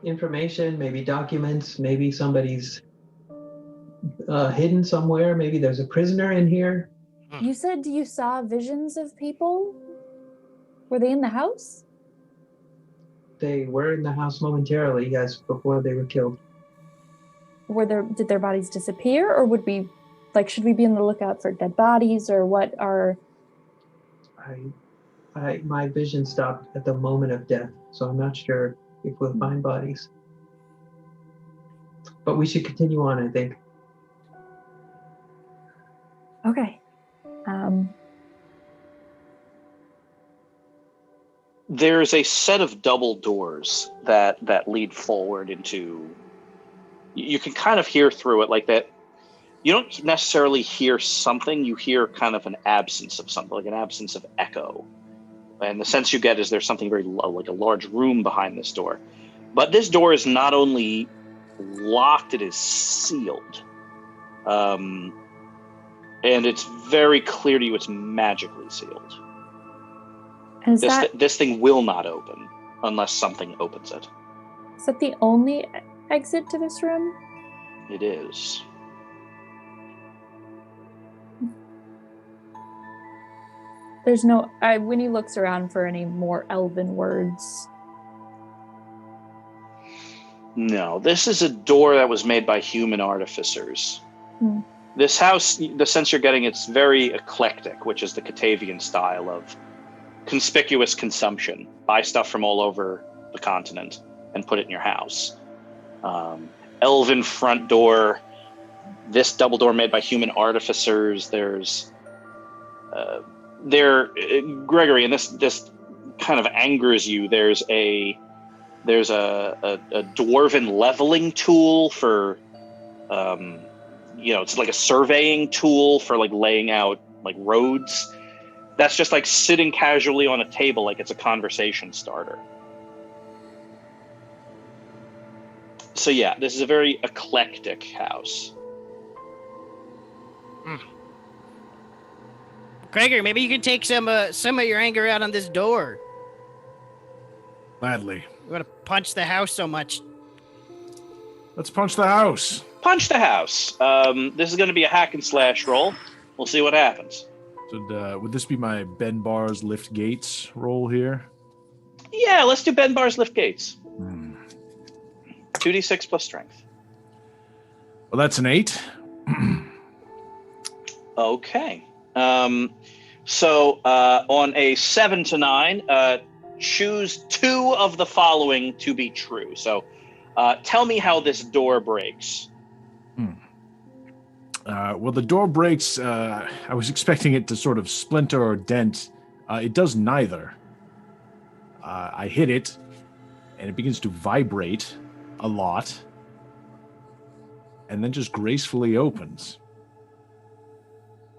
[SPEAKER 5] Information, maybe documents, maybe somebody's hidden somewhere. Maybe there's a prisoner in here.
[SPEAKER 4] You said you saw visions of people? Were they in the house?
[SPEAKER 5] They were in the house momentarily, yes, before they were killed.
[SPEAKER 4] Did their bodies disappear, or should we be on the lookout for dead bodies, or what are...
[SPEAKER 5] My vision stopped at the moment of death, so I'm not sure if we'll find bodies. But we should continue on, I think.
[SPEAKER 4] Okay.
[SPEAKER 3] There's a set of double doors that lead forward into... You can kind of hear through it like that. You don't necessarily hear something, you hear kind of an absence of something, like an absence of echo. And the sense you get is there's something very low, like a large room behind this door. But this door is not only locked, it is sealed. And it's very clear to you it's magically sealed. This thing will not open unless something opens it.
[SPEAKER 4] Is that the only exit to this room?
[SPEAKER 3] It is.
[SPEAKER 4] There's no... Winnie looks around for any more elven words.
[SPEAKER 3] No, this is a door that was made by human artificers. This house, the sense you're getting, it's very eclectic, which is the Catavian style of conspicuous consumption. Buy stuff from all over the continent and put it in your house. Elven front door, this double door made by human artificers. There's Gregory, and this kind of angers you. There's a dwarven leveling tool for it's like a surveying tool for like laying out like roads. That's just like sitting casually on a table like it's a conversation starter. So yeah, this is a very eclectic house.
[SPEAKER 1] Gregory, maybe you can take some of your anger out on this door.
[SPEAKER 2] Gladly.
[SPEAKER 1] We're gonna punch the house so much.
[SPEAKER 2] Let's punch the house.
[SPEAKER 3] Punch the house. This is going to be a hack and slash roll. We'll see what happens.
[SPEAKER 2] Would this be my bend bars, lift gates roll here?
[SPEAKER 3] Yeah, let's do bend bars, lift gates.
[SPEAKER 2] Hmm.
[SPEAKER 3] 2d6 plus strength.
[SPEAKER 2] Well, that's an 8.
[SPEAKER 3] Okay. So on a 7 to 9, choose 2 of the following to be true. So tell me how this door breaks.
[SPEAKER 2] Well, the door breaks. I was expecting it to sort of splinter or dent. It does neither. I hit it, and it begins to vibrate a lot, and then just gracefully opens.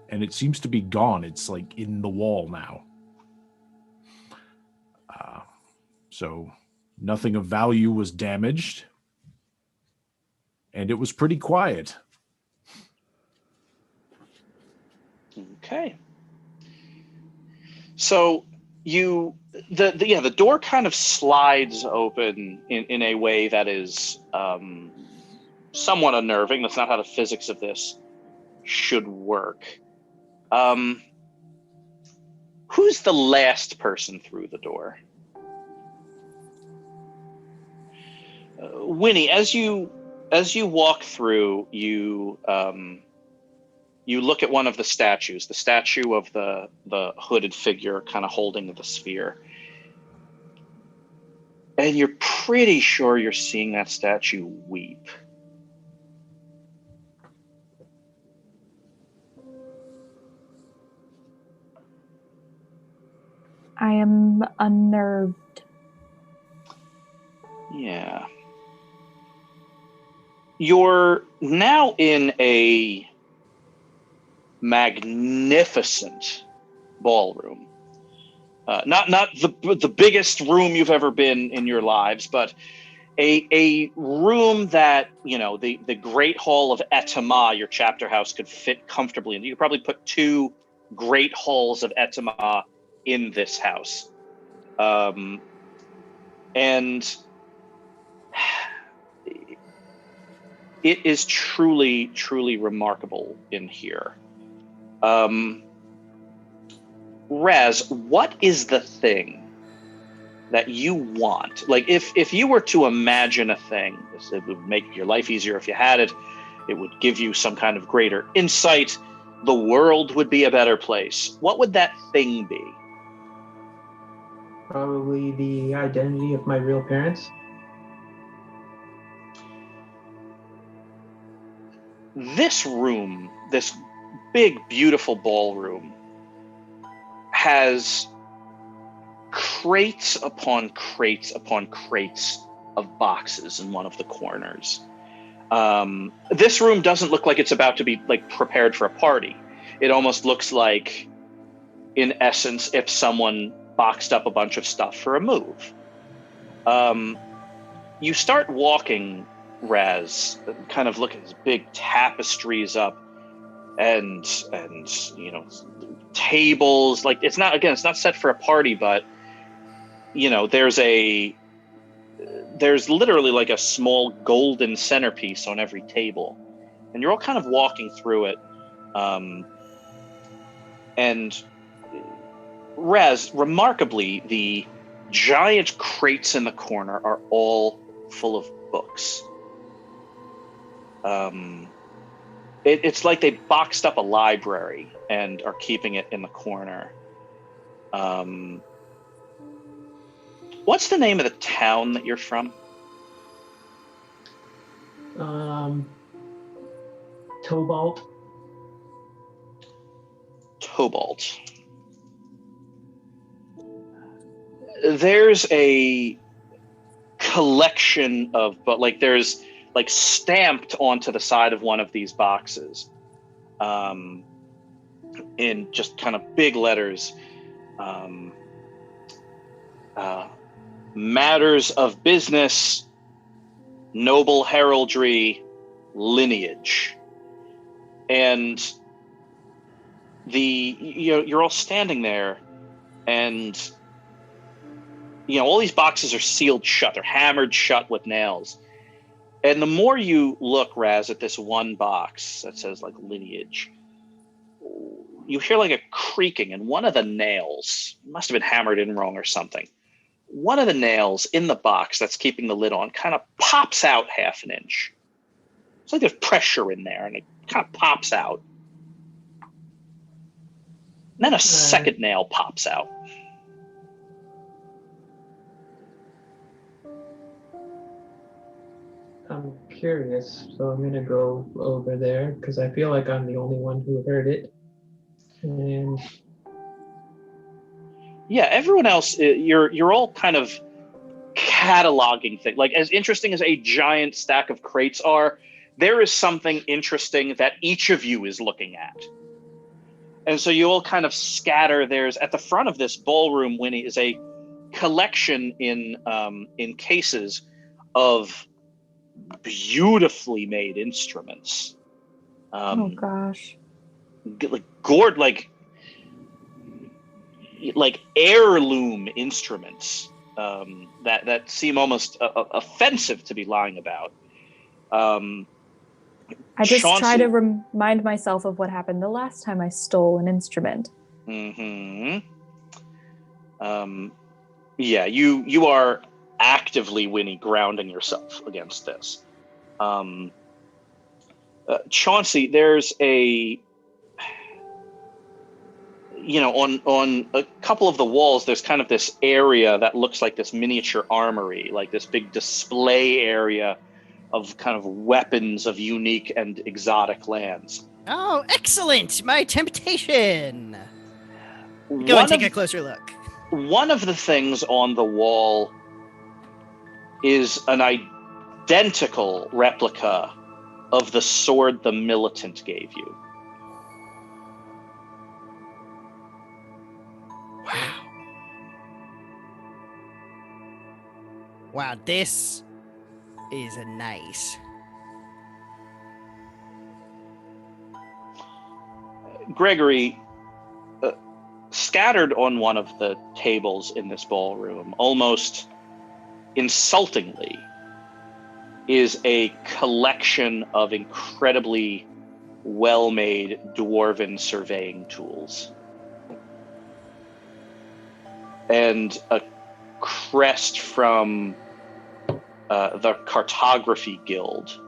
[SPEAKER 2] And it seems to be gone. It's like in the wall now. So nothing of value was damaged, and it was pretty quiet.
[SPEAKER 3] Okay. So the door kind of slides open in a way that is somewhat unnerving. That's not how the physics of this should work. Who's the last person through the door? Winnie, as you walk through, you look at one of the statues, the statue of the hooded figure kind of holding the sphere. And you're pretty sure you're seeing that statue weep.
[SPEAKER 4] I am unnerved.
[SPEAKER 3] Yeah. You're now in a magnificent ballroom. Not the biggest room you've ever been in your lives, but a room that, the Great Hall of Etama, your chapter house, could fit comfortably in. You could probably put 2 Great Halls of Etama in this house. And it is truly, truly remarkable in here. Raz, what is the thing that you want? Like, if you were to imagine a thing, it would make your life easier if you had it. It would give you some kind of greater insight. The world would be a better place. What would that thing be?
[SPEAKER 5] Probably the identity of my real parents.
[SPEAKER 3] This room, this big, beautiful ballroom, has crates upon crates upon crates of boxes in one of the corners. This room doesn't look like it's about to be prepared for a party. It almost looks like, in essence, if someone boxed up a bunch of stuff for a move. You start walking, Raz, kind of look at these big tapestries up and tables. It's not set for a party, but there's literally a small golden centerpiece on every table, and you're all kind of walking through it. And Raz, remarkably, the giant crates in the corner are all full of books. It's like they boxed up a library and are keeping it in the corner. What's the name of the town that you're from?
[SPEAKER 5] Tobalt.
[SPEAKER 3] Tobalt. There's a collection of, there's stamped onto the side of one of these boxes, in just kind of big letters, matters of business, noble heraldry, lineage. And you're all standing there, and all these boxes are sealed shut. They're hammered shut with nails. And the more you look, Raz, at this one box that says lineage, you hear like a creaking, and one of the nails must have been hammered in wrong or something. One of the nails in the box that's keeping the lid on kind of pops out half an inch. It's like there's pressure in there, and it kind of pops out. And then a second nail pops out.
[SPEAKER 5] I'm curious, so I'm gonna go over there because I feel like I'm the only one who heard it. And
[SPEAKER 3] yeah, everyone else, you're all kind of cataloging things. Like, as interesting as a giant stack of crates are, there is something interesting that each of you is looking at. And so you all kind of scatter. There's at the front of this ballroom, Winnie, is a collection in cases of beautifully made instruments.
[SPEAKER 4] Oh gosh.
[SPEAKER 3] Like heirloom instruments that seem almost offensive to be lying about.
[SPEAKER 4] I just try to remind myself of what happened the last time I stole an instrument.
[SPEAKER 3] Mm-hmm. Yeah, you are actively, Winnie, grounding yourself against this. Chauncey, there's on a couple of the walls, there's kind of this area that looks like this miniature armory, like this big display area of kind of weapons of unique and exotic lands.
[SPEAKER 1] Oh, excellent! My temptation! Go and take a closer look.
[SPEAKER 3] One of the things on the wall is an identical replica of the sword the militant gave you.
[SPEAKER 1] Wow, this is nice.
[SPEAKER 3] Gregory, scattered on one of the tables in this ballroom, almost insultingly, is a collection of incredibly well-made dwarven surveying tools. And a crest from the Cartography Guild,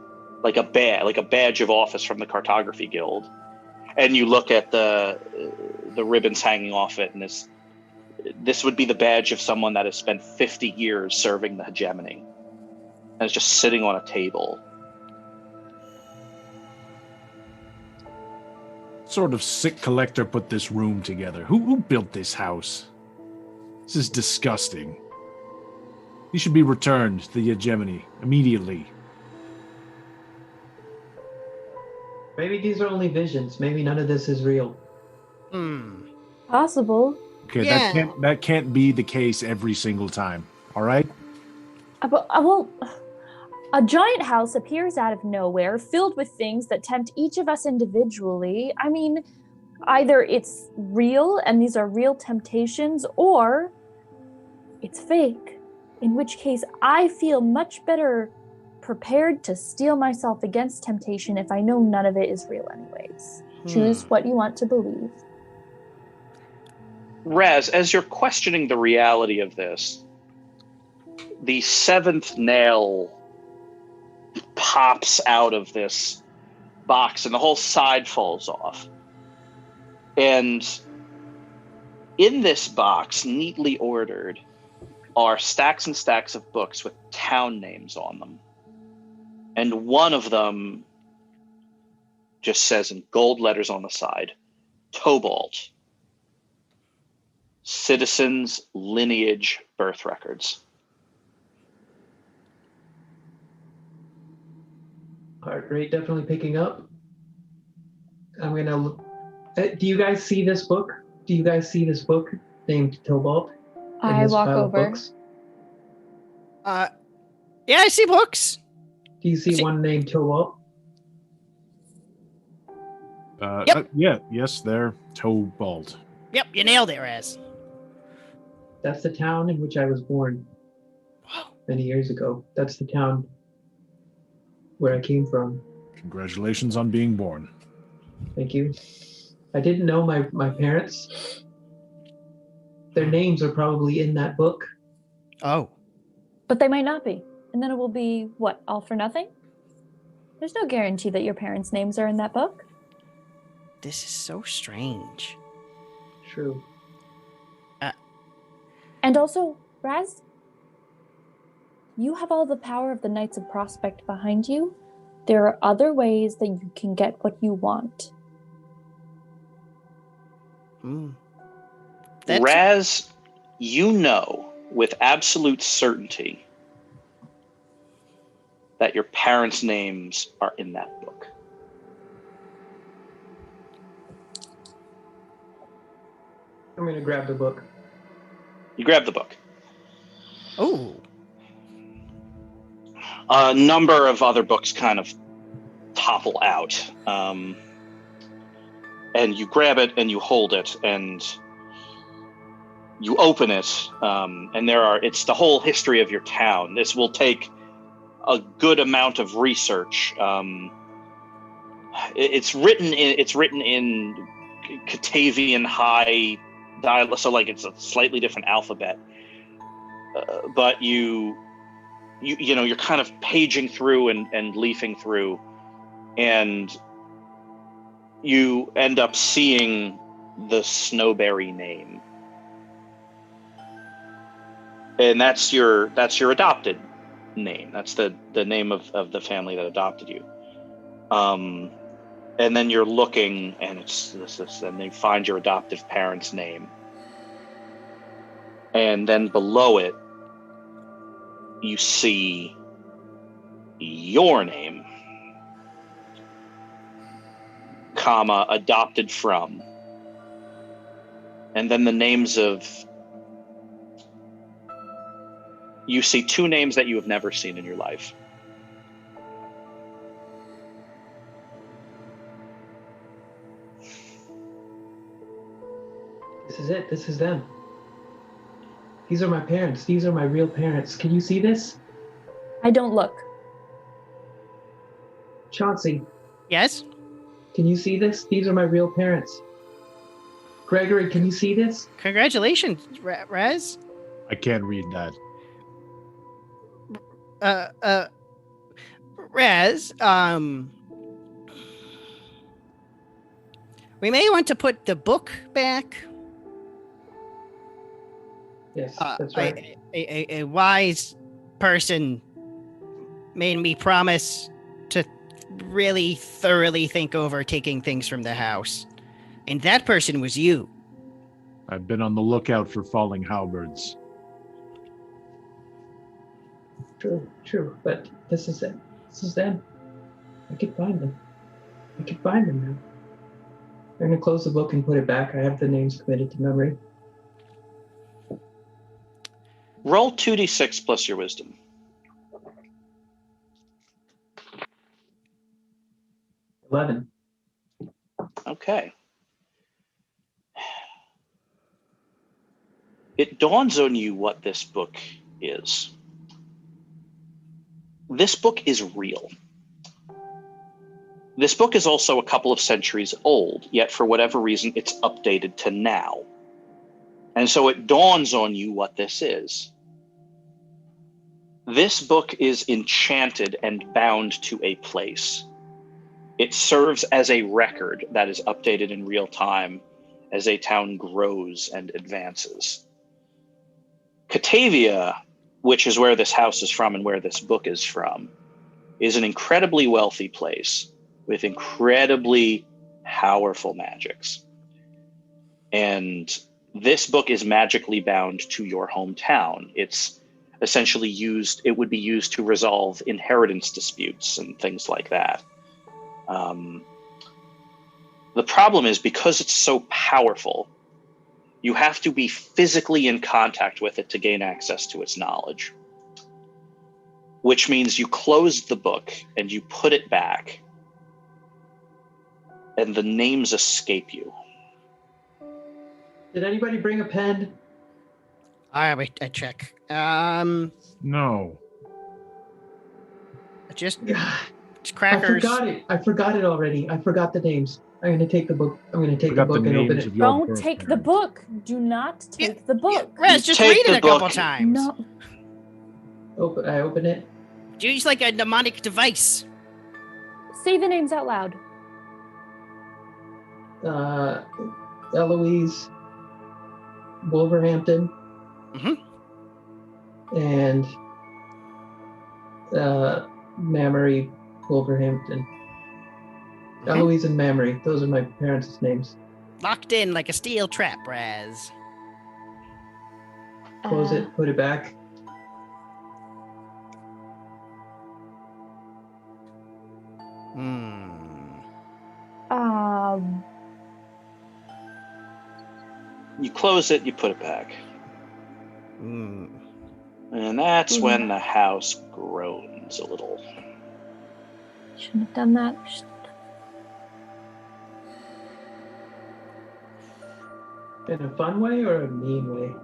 [SPEAKER 3] like a badge of office from the Cartography Guild. And you look at the ribbons hanging off it, and this would be the badge of someone that has spent 50 years serving the hegemony, and it's just sitting on a table.
[SPEAKER 2] Sort of sick collector put this room together? Who built this house? This is disgusting. He should be returned to the hegemony immediately.
[SPEAKER 5] maybe these are only visions. Maybe none of this is real.
[SPEAKER 4] Possible.
[SPEAKER 2] Okay,
[SPEAKER 1] Yeah.
[SPEAKER 2] that can't be the case every single time. All right?
[SPEAKER 4] Well, a giant house appears out of nowhere, filled with things that tempt each of us individually. I mean, either it's real and these are real temptations, or it's fake, in which case I feel much better prepared to steel myself against temptation if I know none of it is real anyways. Choose what you want to believe.
[SPEAKER 3] Raz, as you're questioning the reality of this, the seventh nail pops out of this box and the whole side falls off. And in this box, neatly ordered, are stacks and stacks of books with town names on them. And one of them just says in gold letters on the side, Tobalt. Citizens, lineage, birth records.
[SPEAKER 5] Heart rate definitely picking up. I'm gonna. Do you guys see this book? Do you guys see this book named Tobalt?
[SPEAKER 4] I walk over.
[SPEAKER 1] Yeah, I see books.
[SPEAKER 5] Do you see one named Tobalt?
[SPEAKER 1] Yep.
[SPEAKER 2] Yes, they're Tobalt.
[SPEAKER 1] Yep, you nailed it, Raz.
[SPEAKER 5] That's the town in which I was born many years ago. That's the town where I came from.
[SPEAKER 2] Congratulations on being born.
[SPEAKER 5] Thank you. I didn't know my parents. Their names are probably in that book.
[SPEAKER 1] Oh.
[SPEAKER 4] But they might not be. And then it will be, what, all for nothing? There's no guarantee that your parents' names are in that book.
[SPEAKER 1] This is so strange.
[SPEAKER 5] True.
[SPEAKER 4] And also, Raz, you have all the power of the Knights of Prospect behind you. There are other ways that you can get what you want.
[SPEAKER 3] Raz, you know with absolute certainty that your parents' names are in that book.
[SPEAKER 5] I'm going to grab the book.
[SPEAKER 3] You grab the book.
[SPEAKER 1] Oh.
[SPEAKER 3] A number of other books kind of topple out. And you grab it and you hold it and you open it. And it's the whole history of your town. This will take a good amount of research. It's written in Catavian High dialect, so like it's a slightly different alphabet. But you're kind of paging through and leafing through, and you end up seeing the Snowberry name, and that's your adopted name. That's the name of the family that adopted you. And then you're looking, and and they find your adoptive parents' name, and then below it, you see your name, comma, adopted from, and then the names of. You see two names that you have never seen in your life.
[SPEAKER 5] This is it. This is them. These are my parents. These are my real parents. Can you see this?
[SPEAKER 4] I don't look.
[SPEAKER 5] Chauncey,
[SPEAKER 1] Yes?
[SPEAKER 5] can you see this? These are my real parents. Gregory, can you see this?
[SPEAKER 1] Congratulations, Raz.
[SPEAKER 2] I can't read that.
[SPEAKER 1] Raz, we may want to put the book back.
[SPEAKER 5] Yes, that's right.
[SPEAKER 1] A wise person made me promise to really thoroughly think over taking things from the house. And that person was you.
[SPEAKER 2] I've been on the lookout for falling halberds.
[SPEAKER 5] True. But this is it. This is them. I can find them. I can find them now. I'm going to close the book and put it back. I have the names committed to memory.
[SPEAKER 3] Roll 2d6 plus your wisdom.
[SPEAKER 5] 11.
[SPEAKER 3] Okay. It dawns on you what this book is. This book is real. This book is also a couple of centuries old, yet for whatever reason, it's updated to now. And so it dawns on you what this is. This book is enchanted and bound to a place. It serves as a record that is updated in real time as a town grows and advances. Catavia, which is where this house is from and where this book is from, is an incredibly wealthy place with incredibly powerful magics. And this book is magically bound to your hometown. It's essentially it would be used to resolve inheritance disputes and things like that. The problem is, because it's so powerful, you have to be physically in contact with it to gain access to its knowledge. Which means you close the book and you put it back, and the names escape you.
[SPEAKER 5] Did anybody bring a pen?
[SPEAKER 1] I check.
[SPEAKER 2] No.
[SPEAKER 1] Just crackers.
[SPEAKER 5] I forgot it already. I forgot the names. I'm going to take the book. I'm going to take the book and open it.
[SPEAKER 4] Don't take the book. Do not take the book.
[SPEAKER 1] Raz, just read it a couple times.
[SPEAKER 4] No.
[SPEAKER 5] I open it.
[SPEAKER 1] Use like a mnemonic device.
[SPEAKER 4] Say the names out loud.
[SPEAKER 5] Eloise, Wolverhampton, and Mamory, Wolverhampton. Eloise and Mamory. Those are my parents' names.
[SPEAKER 1] Locked in like a steel trap, Raz.
[SPEAKER 5] Close it, put it back.
[SPEAKER 3] You close it, you put it back. And that's when the house groans a little.
[SPEAKER 4] Shouldn't have done that.
[SPEAKER 5] In a fun way or a mean way?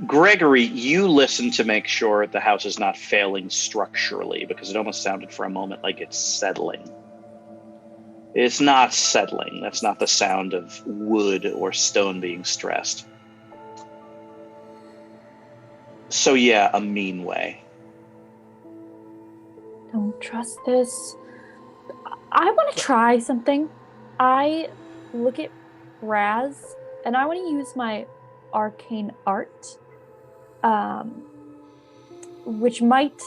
[SPEAKER 3] Gregory, you listen to make sure the house is not failing structurally, because it almost sounded for a moment like it's settling. It's not settling. That's not the sound of wood or stone being stressed. So yeah, a mean way.
[SPEAKER 4] Don't trust this. I want to try something. I look at Raz, and I want to use my arcane art, which might,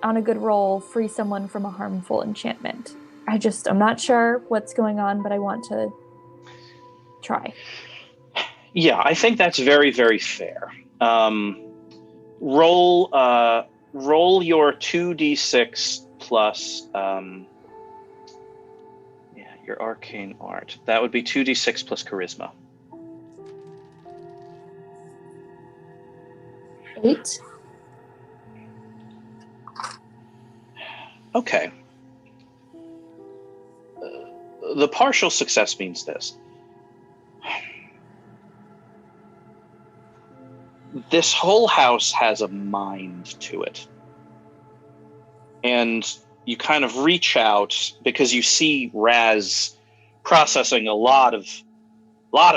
[SPEAKER 4] on a good roll, free someone from a harmful enchantment. I'm not sure what's going on, but I want to try.
[SPEAKER 3] Yeah, I think that's very, very fair. Roll your 2d6 plus your arcane art. That would be 2d6 plus charisma.
[SPEAKER 4] 8.
[SPEAKER 3] Okay. The partial success means this. This whole house has a mind to it. And you kind of reach out because you see Raz processing a lot of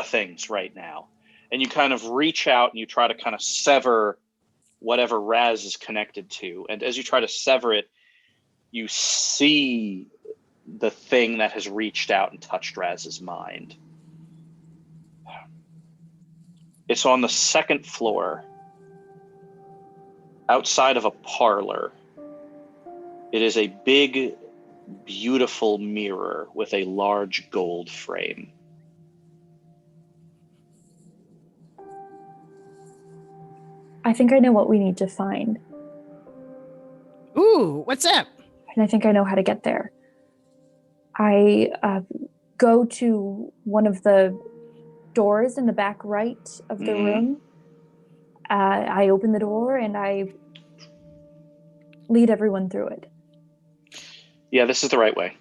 [SPEAKER 3] things right now. And you kind of reach out and you try to kind of sever whatever Raz is connected to. And as you try to sever it, you see the thing that has reached out and touched Raz's mind. It's on the second floor, outside of a parlor. It is a big, beautiful mirror with a large gold frame.
[SPEAKER 4] I think I know what we need to find.
[SPEAKER 1] Ooh, what's up?
[SPEAKER 4] And I think I know how to get there. I go to one of the doors in the back right of the room. I open the door and I lead everyone through it.
[SPEAKER 3] Yeah, this is the right way.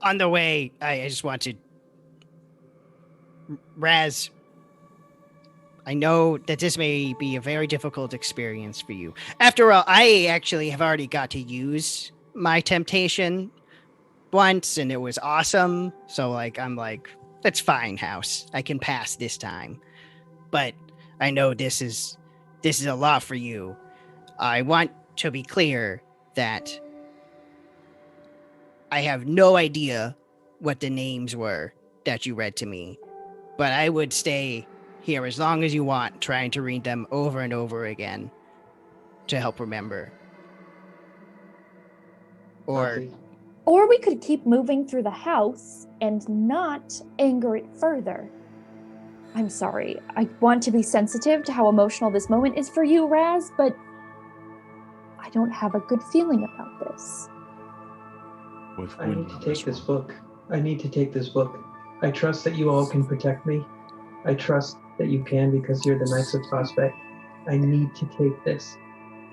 [SPEAKER 1] On the way, I just want to... Raz, I know that this may be a very difficult experience for you. After all, I actually have already got to use my temptation once, and it was awesome. So, I'm like, that's fine, house. I can pass this time. But I know this is a lot for you. I want to be clear that I have no idea what the names were that you read to me, but I would stay here as long as you want, trying to read them over and over again to help remember.
[SPEAKER 4] Or we could keep moving through the house and not anger it further. I'm sorry. I want to be sensitive to how emotional this moment is for you, Raz, but I don't have a good feeling about this.
[SPEAKER 5] I need to take this book. I trust that you all can protect me. I trust that you can because you're the Knights of Prospect. I need to take this.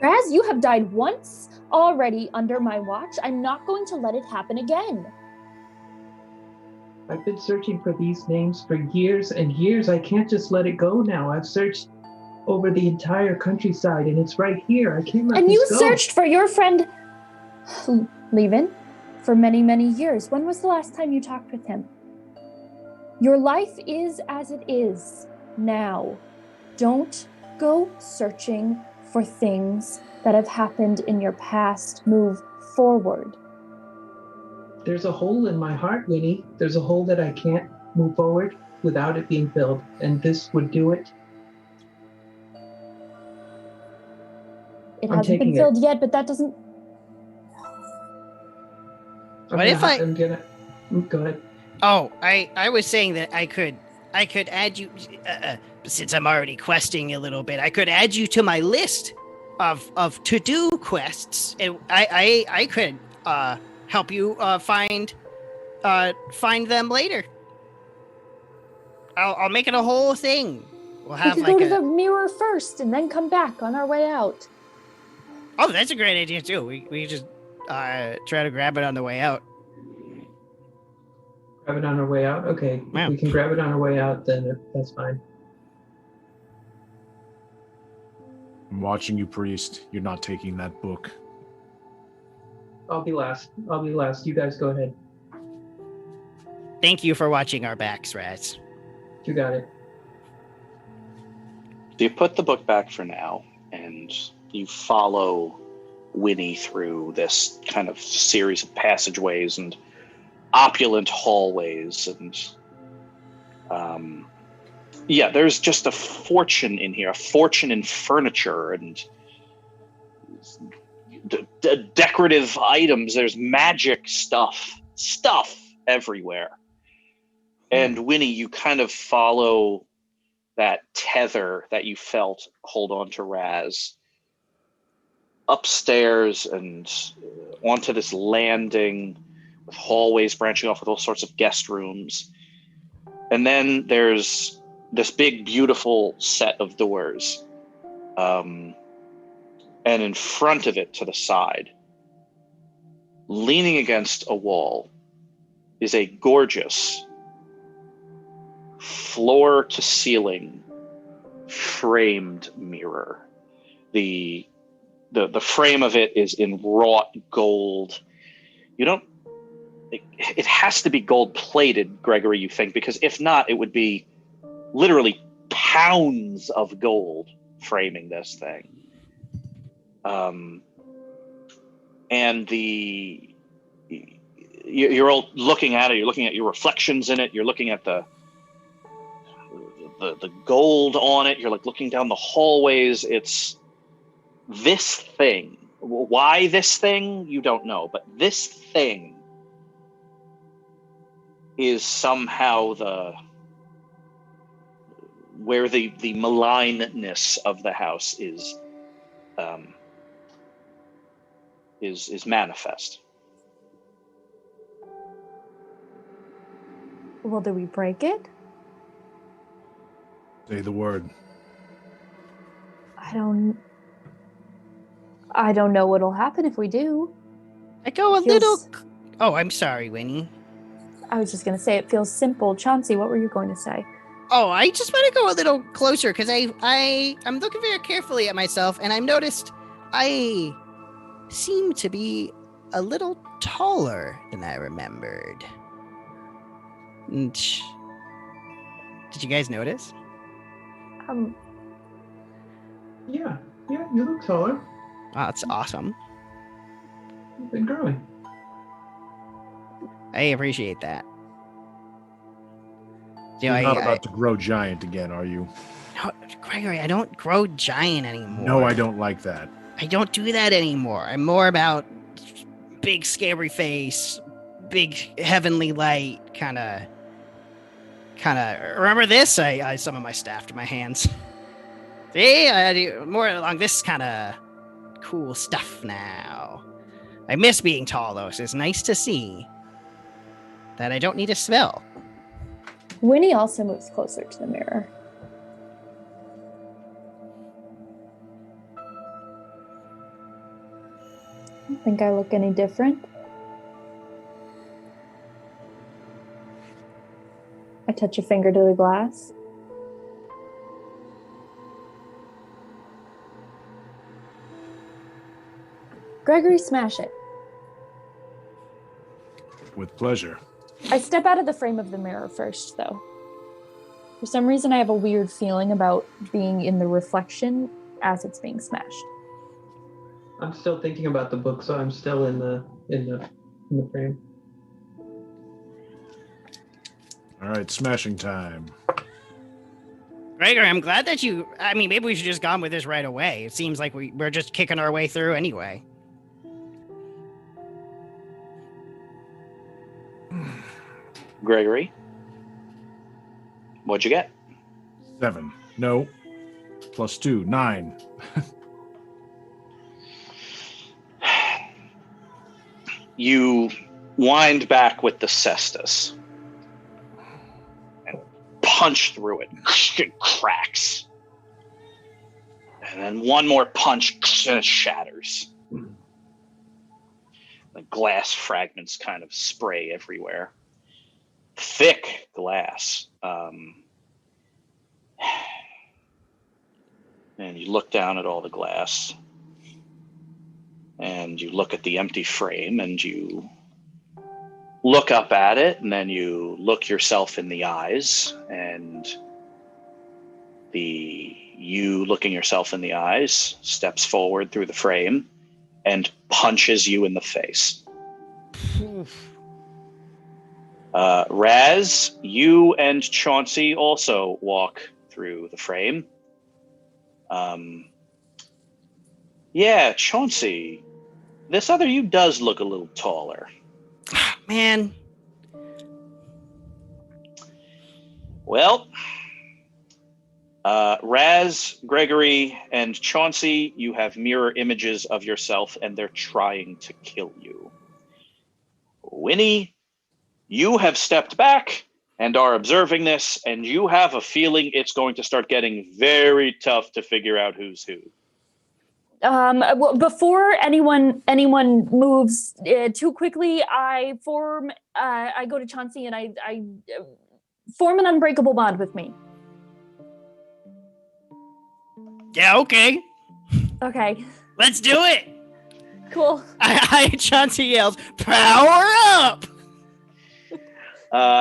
[SPEAKER 4] Raz, you have died once already under my watch. I'm not going to let it happen again.
[SPEAKER 5] I've been searching for these names for years and years. I can't just let it go now. I've searched over the entire countryside, and it's right here. I can't let
[SPEAKER 4] And
[SPEAKER 5] this
[SPEAKER 4] you
[SPEAKER 5] go.
[SPEAKER 4] searched for your friend, Levin, for many, many years. When was the last time you talked with him? Your life is as it is now. Don't go searching for things that have happened in your past. Move forward.
[SPEAKER 5] There's a hole in my heart, Winnie. There's a hole that I can't move forward without it being filled, and this would do it.
[SPEAKER 4] It
[SPEAKER 5] I'm
[SPEAKER 4] hasn't been
[SPEAKER 5] taking
[SPEAKER 4] filled yet, but that doesn't...
[SPEAKER 1] What if
[SPEAKER 5] I'm gonna... Go ahead.
[SPEAKER 1] Oh, I was saying that I could add you, since I'm already questing a little bit, I could add you to my list of to-do quests. And I could help you find them later. I'll make it a whole thing. We'll
[SPEAKER 4] We
[SPEAKER 1] have
[SPEAKER 4] could go to the mirror first and then come back on our way out.
[SPEAKER 1] Oh, that's a great idea too. We just try to grab it on the way out.
[SPEAKER 5] Grab it on our way out? Okay.
[SPEAKER 1] Yeah.
[SPEAKER 5] If we can grab it on our way out, then that's fine.
[SPEAKER 2] I'm watching you, priest. You're not taking that book.
[SPEAKER 5] I'll be last. You guys go ahead.
[SPEAKER 1] Thank you for watching our backs, Raz.
[SPEAKER 5] You got it.
[SPEAKER 3] So you put the book back for now, and you follow Winnie through this kind of series of passageways and opulent hallways, and there's just a fortune in here, a fortune in furniture and decorative items. There's magic stuff everywhere. And Winnie, you kind of follow that tether that you felt hold on to Raz upstairs and onto this landing with hallways branching off with all sorts of guest rooms. And then there's this big, beautiful set of doors. And in front of it, to the side, leaning against a wall, is a gorgeous floor-to-ceiling framed mirror. The frame of it is in wrought gold. It has to be gold-plated, Gregory, you think, because if not, it would be literally pounds of gold framing this thing. And you're all looking at it. You're looking at your reflections in it. You're looking at the gold on it. You're like looking down the hallways. It's this thing. Why this thing? You don't know, but this thing is somehow where the malignness of the house is manifest.
[SPEAKER 4] Well, do we break it?
[SPEAKER 2] Say the word.
[SPEAKER 4] I don't know what'll happen if we do.
[SPEAKER 1] I go a
[SPEAKER 4] Feels-
[SPEAKER 1] little. Oh, I'm sorry, Winnie.
[SPEAKER 4] I was just going to say it feels simple. Chauncey, what were you going to say?
[SPEAKER 1] Oh, I just want to go a little closer because I'm looking very carefully at myself, and I've noticed I seem to be a little taller than I remembered. And did you guys notice?
[SPEAKER 5] Yeah, you look taller.
[SPEAKER 1] Oh, that's awesome.
[SPEAKER 5] You've been growing.
[SPEAKER 1] I appreciate that. You know,
[SPEAKER 2] You're not about to grow giant again, are you?
[SPEAKER 1] No, Gregory, I don't grow giant anymore.
[SPEAKER 2] No, I don't like that.
[SPEAKER 1] I don't do that anymore. I'm more about big scary face, big heavenly light, kind of. Remember this? I summon my staff to my hands. See, I do more along this kind of cool stuff now. I miss being tall, though, so it's nice to see that I don't need a spell.
[SPEAKER 4] Winnie also moves closer to the mirror. I don't think I look any different. I touch a finger to the glass. Gregory, smash it.
[SPEAKER 2] With pleasure.
[SPEAKER 4] I step out of the frame of the mirror first, though. For some reason, I have a weird feeling about being in the reflection as it's being smashed.
[SPEAKER 5] I'm still thinking about the book, so I'm still in the frame.
[SPEAKER 2] All right, smashing time.
[SPEAKER 1] Gregor, I'm glad that maybe we should just gone with this right away. It seems like we're just kicking our way through anyway.
[SPEAKER 3] Gregory, what'd you get?
[SPEAKER 2] 7. No. +2, 9.
[SPEAKER 3] You wind back with the cestus and punch through it. It cracks. And then one more punch and it shatters. The glass fragments kind of spray everywhere. Thick glass. And you look down at all the glass. And you look at the empty frame and you look up at it, and then you look yourself in the eyes, and you looking yourself in the eyes steps forward through the frame and punches you in the face. Raz, you and Chauncey also walk through the frame. Yeah, Chauncey, this other you does look a little taller.
[SPEAKER 1] Man.
[SPEAKER 3] Well, Raz, Gregory, and Chauncey, you have mirror images of yourself, and they're trying to kill you. Winnie, you have stepped back and are observing this, and you have a feeling it's going to start getting very tough to figure out who's who.
[SPEAKER 4] Well, before anyone moves too quickly, I go to Chauncey and I form an unbreakable bond with me.
[SPEAKER 1] Yeah, okay.
[SPEAKER 4] Okay.
[SPEAKER 1] Let's do it.
[SPEAKER 4] Cool.
[SPEAKER 1] Chauncey yells, "Power up!"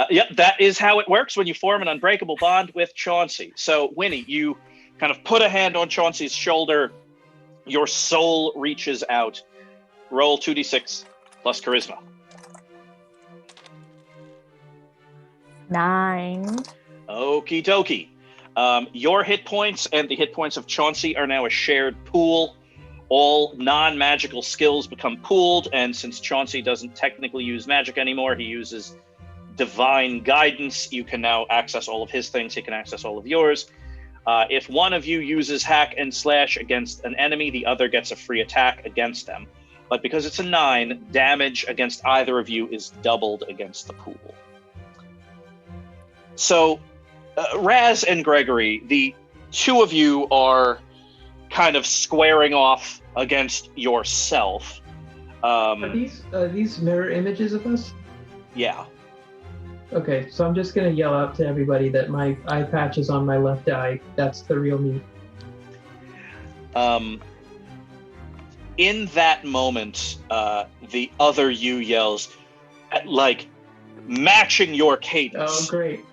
[SPEAKER 3] Yep, that is how it works when you form an unbreakable bond with Chauncey. So, Winnie, you kind of put a hand on Chauncey's shoulder. Your soul reaches out. Roll 2d6 plus charisma.
[SPEAKER 4] 9.
[SPEAKER 3] Okie dokie. Your hit points and the hit points of Chauncey are now a shared pool. All non-magical skills become pooled, and since Chauncey doesn't technically use magic anymore, he uses divine guidance. You can now access all of his things. He can access all of yours. If one of you uses hack and slash against an enemy, the other gets a free attack against them. But because it's a 9, damage against either of you is doubled against the pool. So, Raz and Gregory, the two of you are kind of squaring off against yourself.
[SPEAKER 5] Are these mirror images of us?
[SPEAKER 3] Yeah.
[SPEAKER 5] Okay, so I'm just going to yell out to everybody that my eye patch is on my left eye. That's the real me.
[SPEAKER 3] In that moment, the other you yells, like, matching your cadence.
[SPEAKER 5] Oh, great.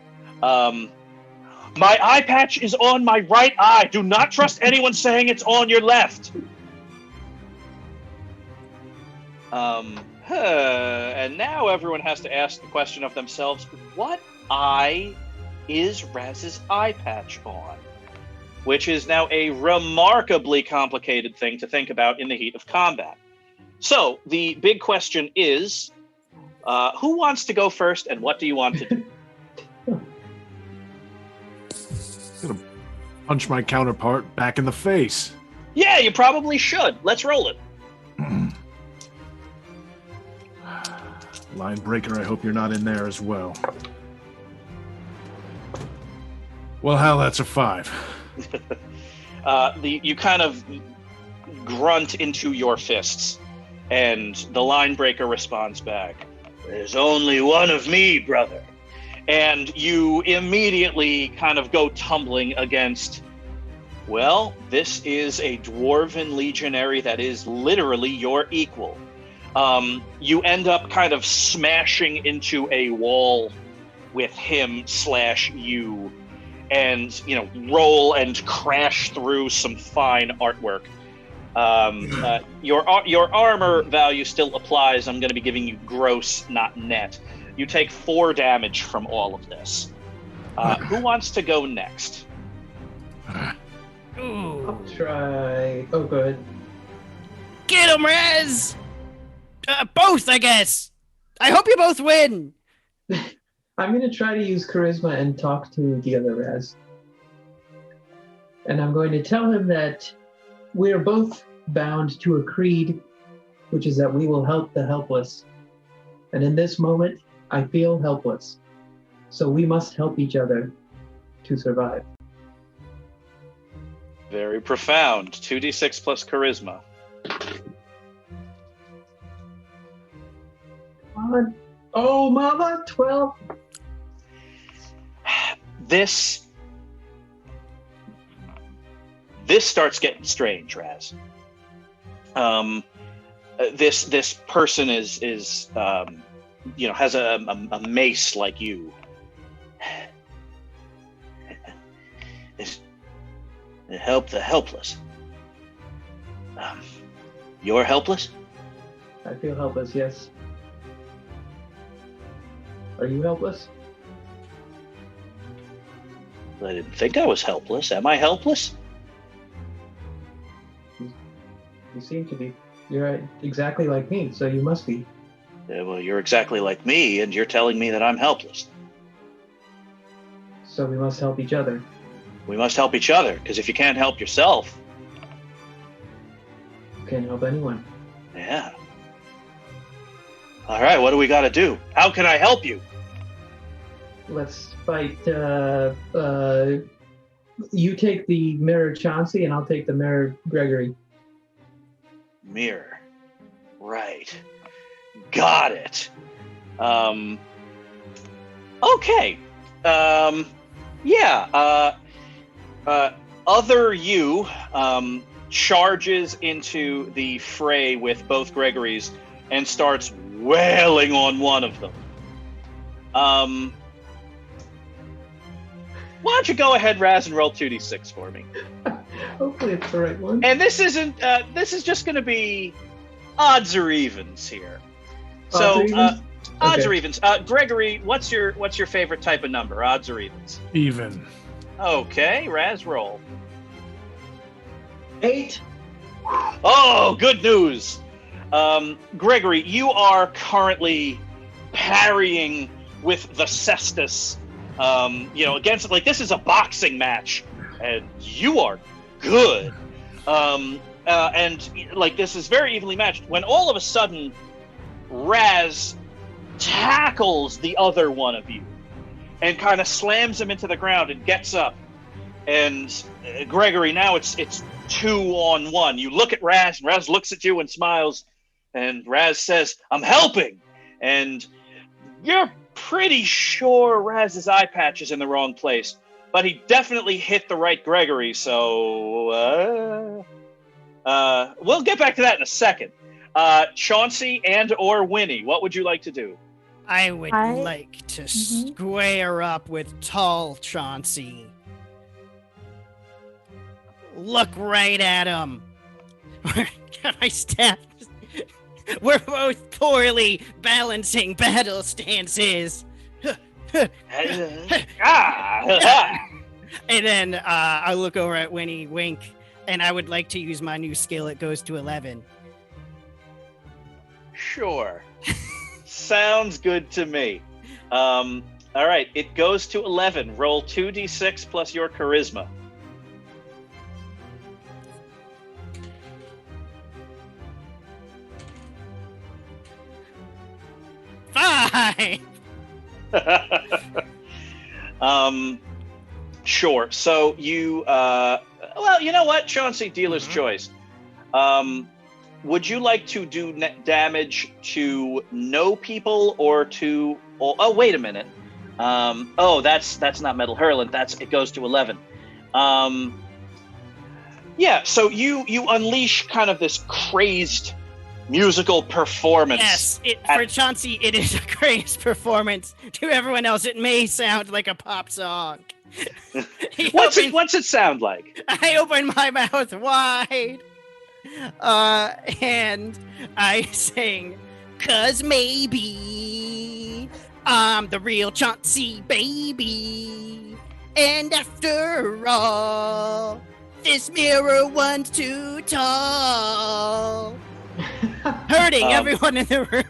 [SPEAKER 3] My eye patch is on my right eye. Do not trust anyone saying it's on your left. And now everyone has to ask the question of themselves, what eye is Raz's eye patch on? Which is now a remarkably complicated thing to think about in the heat of combat. So, the big question is, who wants to go first, and what do you want to do?
[SPEAKER 2] I'm gonna punch my counterpart back in the face.
[SPEAKER 3] Yeah, you probably should. Let's roll it.
[SPEAKER 2] Line breaker, I hope you're not in there as well. Well, Hal, that's a 5.
[SPEAKER 3] You kind of grunt into your fists, and the line breaker responds back, "There's only one of me, brother." And you immediately kind of go tumbling against Well, this is a dwarven legionary that is literally your equal. You end up kind of smashing into a wall with him/you, and roll and crash through some fine artwork. Your armor value still applies. I'm going to be giving you gross, not net. You take 4 damage from all of this. Who wants to go next?
[SPEAKER 1] Ooh.
[SPEAKER 5] I'll try. Oh, good.
[SPEAKER 1] Get him, Raz! Both, I guess. I hope you both win.
[SPEAKER 5] I'm going to try to use charisma and talk to the other Raz. And I'm going to tell him that we're both bound to a creed, which is that we will help the helpless. And in this moment, I feel helpless. So we must help each other to survive.
[SPEAKER 3] Very profound. 2d6 plus charisma.
[SPEAKER 5] Oh, mama, 12.
[SPEAKER 3] This starts getting strange, Raz. This person is has a mace like you. Help the helpless. You're helpless?
[SPEAKER 5] I feel helpless, yes. Are you helpless?
[SPEAKER 3] I didn't think I was helpless. Am I helpless?
[SPEAKER 5] You seem to be. You're exactly like me, so you must be.
[SPEAKER 3] Yeah, well, you're exactly like me, and you're telling me that I'm helpless.
[SPEAKER 5] So we must help each other.
[SPEAKER 3] We must help each other, because if you can't help yourself...
[SPEAKER 5] You can't help anyone.
[SPEAKER 3] Yeah. All right, what do we got to do? How can I help you?
[SPEAKER 5] Let's fight. You take the mirror Chauncey, and I'll take the mirror Gregory.
[SPEAKER 3] Mirror. Right. Got it. Okay. Other you charges into the fray with both Gregories and starts wailing on one of them. Why don't you go ahead, Raz, and roll 2d6 for me?
[SPEAKER 5] Hopefully it's the right one.
[SPEAKER 3] And this isn't. This is just going to be odds or evens here. So odds or evens. Gregory, what's your favorite type of number? Odds or evens?
[SPEAKER 2] Even.
[SPEAKER 3] Okay, Raz, roll.
[SPEAKER 5] 8.
[SPEAKER 3] Oh, good news. Gregory, you are currently parrying with the cestus. Against this is a boxing match, and you are good. This is very evenly matched. When all of a sudden, Raz tackles the other one of you and kind of slams him into the ground and gets up. And Gregory, now it's 2-on-1. You look at Raz, and Raz looks at you and smiles, and Raz says, "I'm helping." And you're pretty sure Raz's eye patch is in the wrong place, but he definitely hit the right Gregory, so we'll get back to that in a second. Chauncey and or Winnie, what would you like to do?
[SPEAKER 1] I would like to square up with tall Chauncey. Look right at him. I stabbed. We're both poorly balancing battle stances. And then I look over at Winnie, wink, and I would like to use my new skill. It goes to 11.
[SPEAKER 3] Sure. Sounds good to me. All right, it goes to 11. Roll 2d6 plus your charisma.
[SPEAKER 1] 5.
[SPEAKER 3] Sure. So you, you know what, Chauncey, dealer's choice. Would you like to do net damage to no people or to? Oh, wait a minute. That's not Metal Hurlant. It goes to 11. Yeah, so you unleash kind of this crazed musical performance.
[SPEAKER 1] Yes, for Chauncey, it is a crazed performance. To everyone else, it may sound like a pop song.
[SPEAKER 3] What's it sound like?
[SPEAKER 1] I open my mouth wide, and I sing, "'Cause maybe I'm the real Chauncey baby, and after all, this mirror one's too tall." Hurting everyone in the room.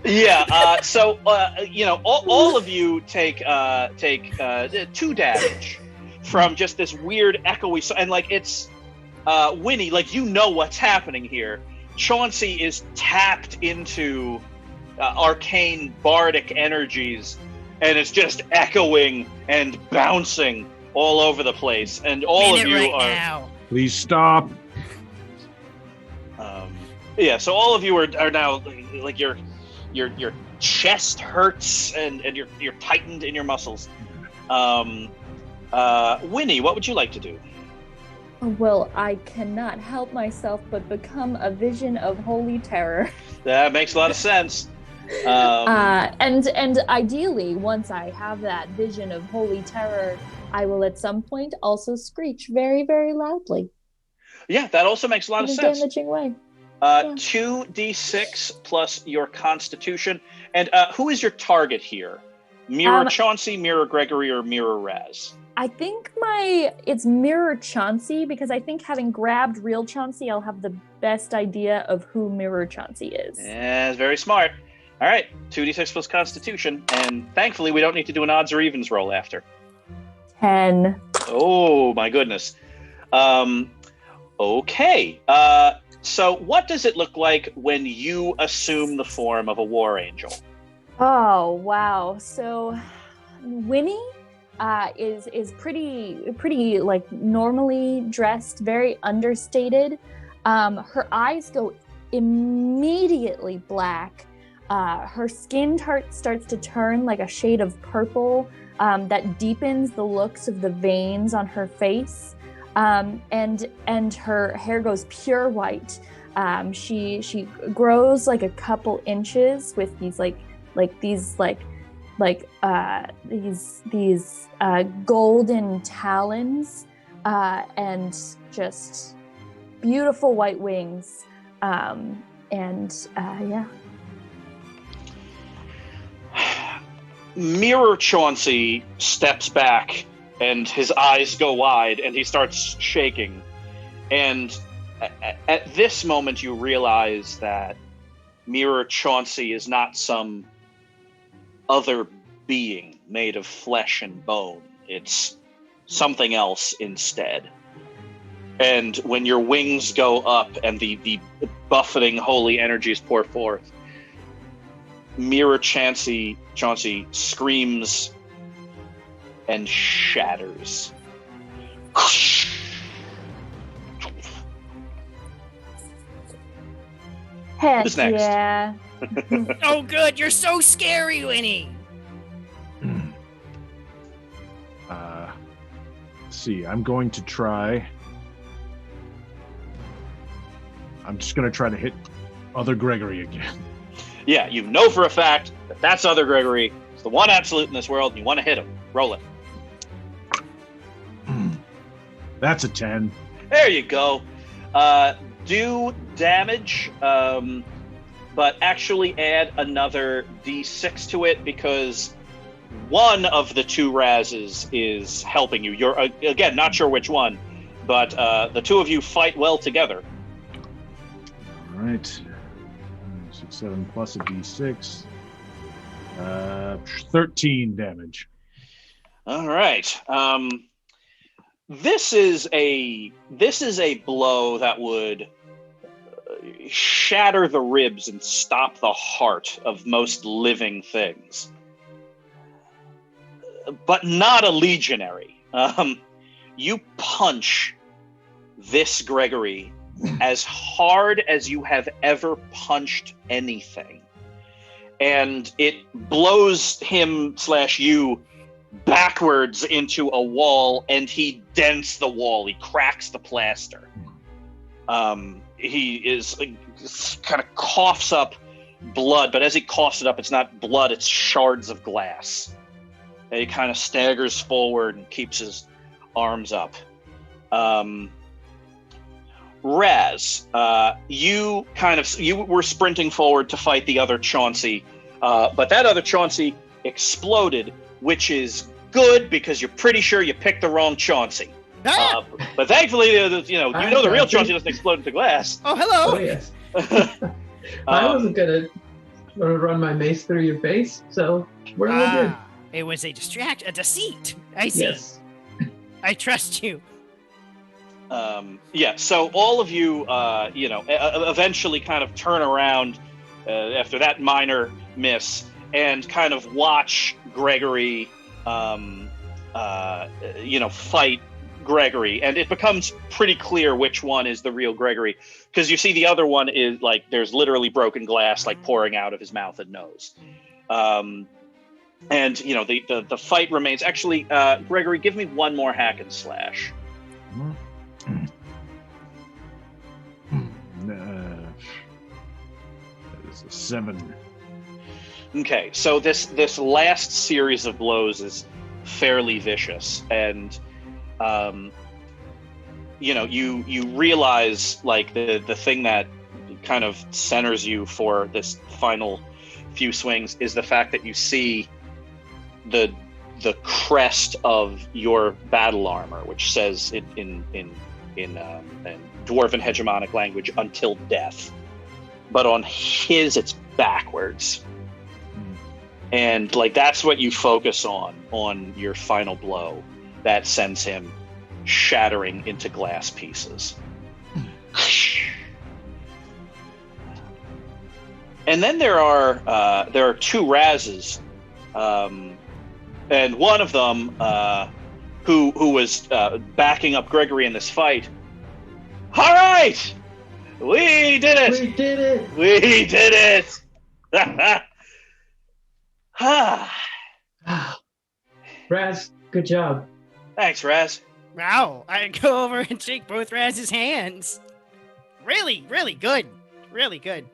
[SPEAKER 3] Yeah. So all of you take 2 damage from just this weird echoey. And like it's Winnie, like you know what's happening here. Chauncey is tapped into arcane bardic energies, and it's just echoing and bouncing all over the place. And all of you are.
[SPEAKER 1] Now.
[SPEAKER 2] Please stop.
[SPEAKER 3] Yeah, so all of you are now like your chest hurts and you're tightened in your muscles. Winnie, what would you like to do?
[SPEAKER 4] Well, I cannot help myself but become a vision of holy terror.
[SPEAKER 3] That makes a lot of sense.
[SPEAKER 4] And ideally, once I have that vision of holy terror, I will at some point also screech very, very loudly.
[SPEAKER 3] Yeah, that also makes a lot of sense.
[SPEAKER 4] Damaging way.
[SPEAKER 3] 2d6 plus your constitution. And who is your target here? Mirror Chauncey, Mirror Gregory, or Mirror Raz?
[SPEAKER 4] I think it's Mirror Chauncey, because I think having grabbed real Chauncey, I'll have the best idea of who Mirror Chauncey is.
[SPEAKER 3] Yeah, very smart. All right, 2d6 plus constitution. And thankfully, we don't need to do an odds or evens roll after.
[SPEAKER 4] 10.
[SPEAKER 3] Oh, my goodness. Okay. So what does it look like when you assume the form of a war angel?
[SPEAKER 4] Oh, wow. So Winnie is pretty like normally dressed, very understated. Her eyes go immediately black. Her skin starts to turn like a shade of purple that deepens the looks of the veins on her face. And her hair goes pure white. She grows like a couple inches with these golden talons, and just beautiful white wings. Yeah.
[SPEAKER 3] Mirror Chauncey steps back, and his eyes go wide, and he starts shaking. And at this moment, you realize that Mirror Chauncey is not some other being made of flesh and bone. It's something else instead. And when your wings go up and the buffeting holy energies pour forth, Mirror Chauncey screams and shatters.
[SPEAKER 4] Heck
[SPEAKER 3] Who's next?
[SPEAKER 4] yeah.
[SPEAKER 1] Oh, good. You're so scary, Winnie.
[SPEAKER 2] See, I'm going to try. I'm just going to try to hit Other Gregory again.
[SPEAKER 3] Yeah, you know for a fact that that's Other Gregory. It's the one absolute in this world, and you want to hit him. Roll it.
[SPEAKER 2] That's a 10.
[SPEAKER 3] There you go. Do damage, but actually add another d6 to it, because one of the 2 Razes is helping you. You're, again, not sure which one, but the 2 of you fight well together.
[SPEAKER 2] All right. 6, 7 plus a d6. 13 damage.
[SPEAKER 3] All right. This is a blow that would shatter the ribs and stop the heart of most living things, but not a legionary. You punch this Gregory as hard as you have ever punched anything, and it blows him / you backwards into a wall, and he dents the wall. He cracks the plaster. He is kind of coughs up blood, but as he coughs it up, it's not blood, it's shards of glass. And he kind of staggers forward and keeps his arms up. Raz, you were sprinting forward to fight the other Chauncey, but that other Chauncey exploded, which is good because you're pretty sure you picked the wrong Chauncey. But thankfully, the real Chauncey doesn't explode into glass.
[SPEAKER 1] Oh, hello.
[SPEAKER 5] Oh, yes. I wasn't gonna run my mace through your face, so we're all good.
[SPEAKER 1] It was a deceit. I see.
[SPEAKER 5] Yes.
[SPEAKER 1] I trust you.
[SPEAKER 3] So all of you, eventually kind of turn around after that minor miss and kind of watch Gregory, fight Gregory. And it becomes pretty clear which one is the real Gregory, because you see the other one is like there's literally broken glass like pouring out of his mouth and nose. The fight remains. Actually, Gregory, give me one more hack and slash.
[SPEAKER 2] That is a 7.
[SPEAKER 3] Okay, so this last series of blows is fairly vicious, and you realize like the thing that kind of centers you for this final few swings is the fact that you see the crest of your battle armor, which says in Dwarven hegemonic language, "until death," but on his it's backwards. And like that's what you focus on your final blow that sends him shattering into glass pieces. And then there are 2 Razes, and one of them who was backing up Gregory in this fight. All right, we did it!
[SPEAKER 5] We did it!
[SPEAKER 3] We did it!
[SPEAKER 5] Raz, good job.
[SPEAKER 3] Thanks, Raz.
[SPEAKER 1] Wow, I go over and shake both Raz's hands. Really, really good. Really good.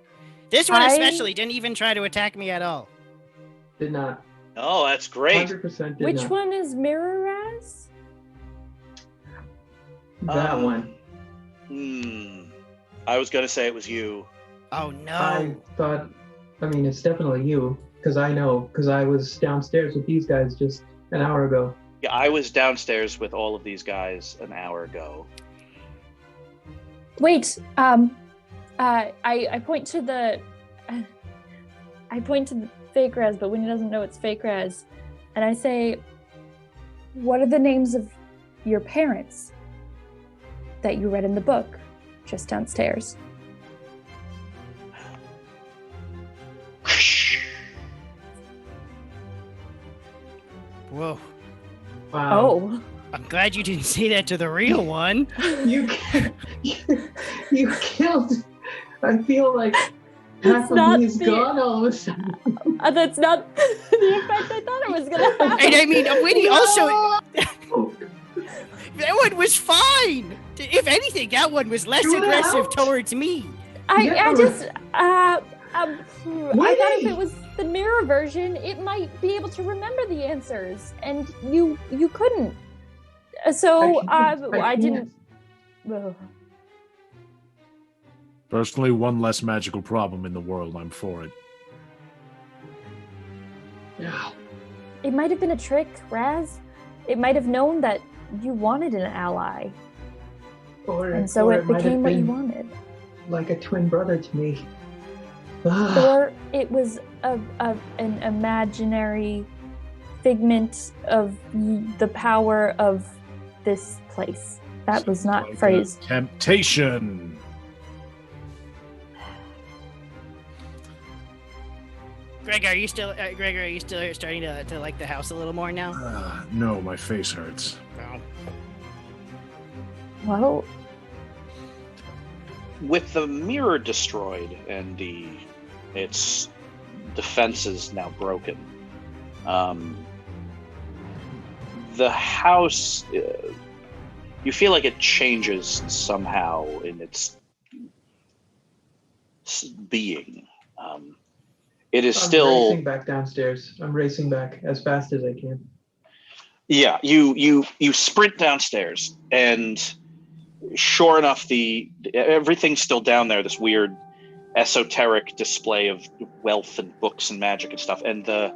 [SPEAKER 1] This one especially didn't even try to attack me at all.
[SPEAKER 5] Did not.
[SPEAKER 3] Oh, that's great.
[SPEAKER 5] 100% did
[SPEAKER 4] Which
[SPEAKER 5] not.
[SPEAKER 4] one is Mirror Raz?
[SPEAKER 5] That one.
[SPEAKER 3] I was going to say it was you.
[SPEAKER 1] Oh, no.
[SPEAKER 5] I thought, it's definitely you, because I was downstairs with these guys just an hour ago.
[SPEAKER 3] Yeah, I was downstairs with all of these guys an hour ago.
[SPEAKER 4] Wait, I point to the fake Raz, but Winnie doesn't know it's fake Raz, and I say, "What are the names of your parents that you read in the book just downstairs?"
[SPEAKER 1] Whoa.
[SPEAKER 5] Wow.
[SPEAKER 4] Oh.
[SPEAKER 1] I'm glad you didn't say that to the real one.
[SPEAKER 5] You killed. I feel like half of me is gone all of a sudden.
[SPEAKER 4] That's not the effect I thought it was going to have.
[SPEAKER 1] And I mean, Winnie also... That one was fine. If anything, that one was less aggressive towards me.
[SPEAKER 4] I thought if it was the mirror version, it might be able to remember the answers, and you couldn't. So I didn't.
[SPEAKER 2] Personally, one less magical problem in the world. I'm for it.
[SPEAKER 5] Yeah.
[SPEAKER 4] It might have been a trick, Raz. It might have known that you wanted an ally, and so it became what you wanted.
[SPEAKER 5] Like a twin brother to me.
[SPEAKER 4] Or it was an imaginary figment of the power of this place. That was not
[SPEAKER 2] like
[SPEAKER 4] phrased.
[SPEAKER 2] Temptation.
[SPEAKER 1] Greg, are you still starting to like the house a little more now?
[SPEAKER 2] No, my face hurts.
[SPEAKER 1] No.
[SPEAKER 4] Well,
[SPEAKER 3] With the mirror destroyed and its defenses now broken, the house, you feel like it changes somehow in its being. It is
[SPEAKER 5] I'm
[SPEAKER 3] still
[SPEAKER 5] racing back downstairs. I'm racing back as fast as I can.
[SPEAKER 3] Yeah, you sprint downstairs, and sure enough, everything's still down there. This weird esoteric display of wealth and books and magic and stuff, and the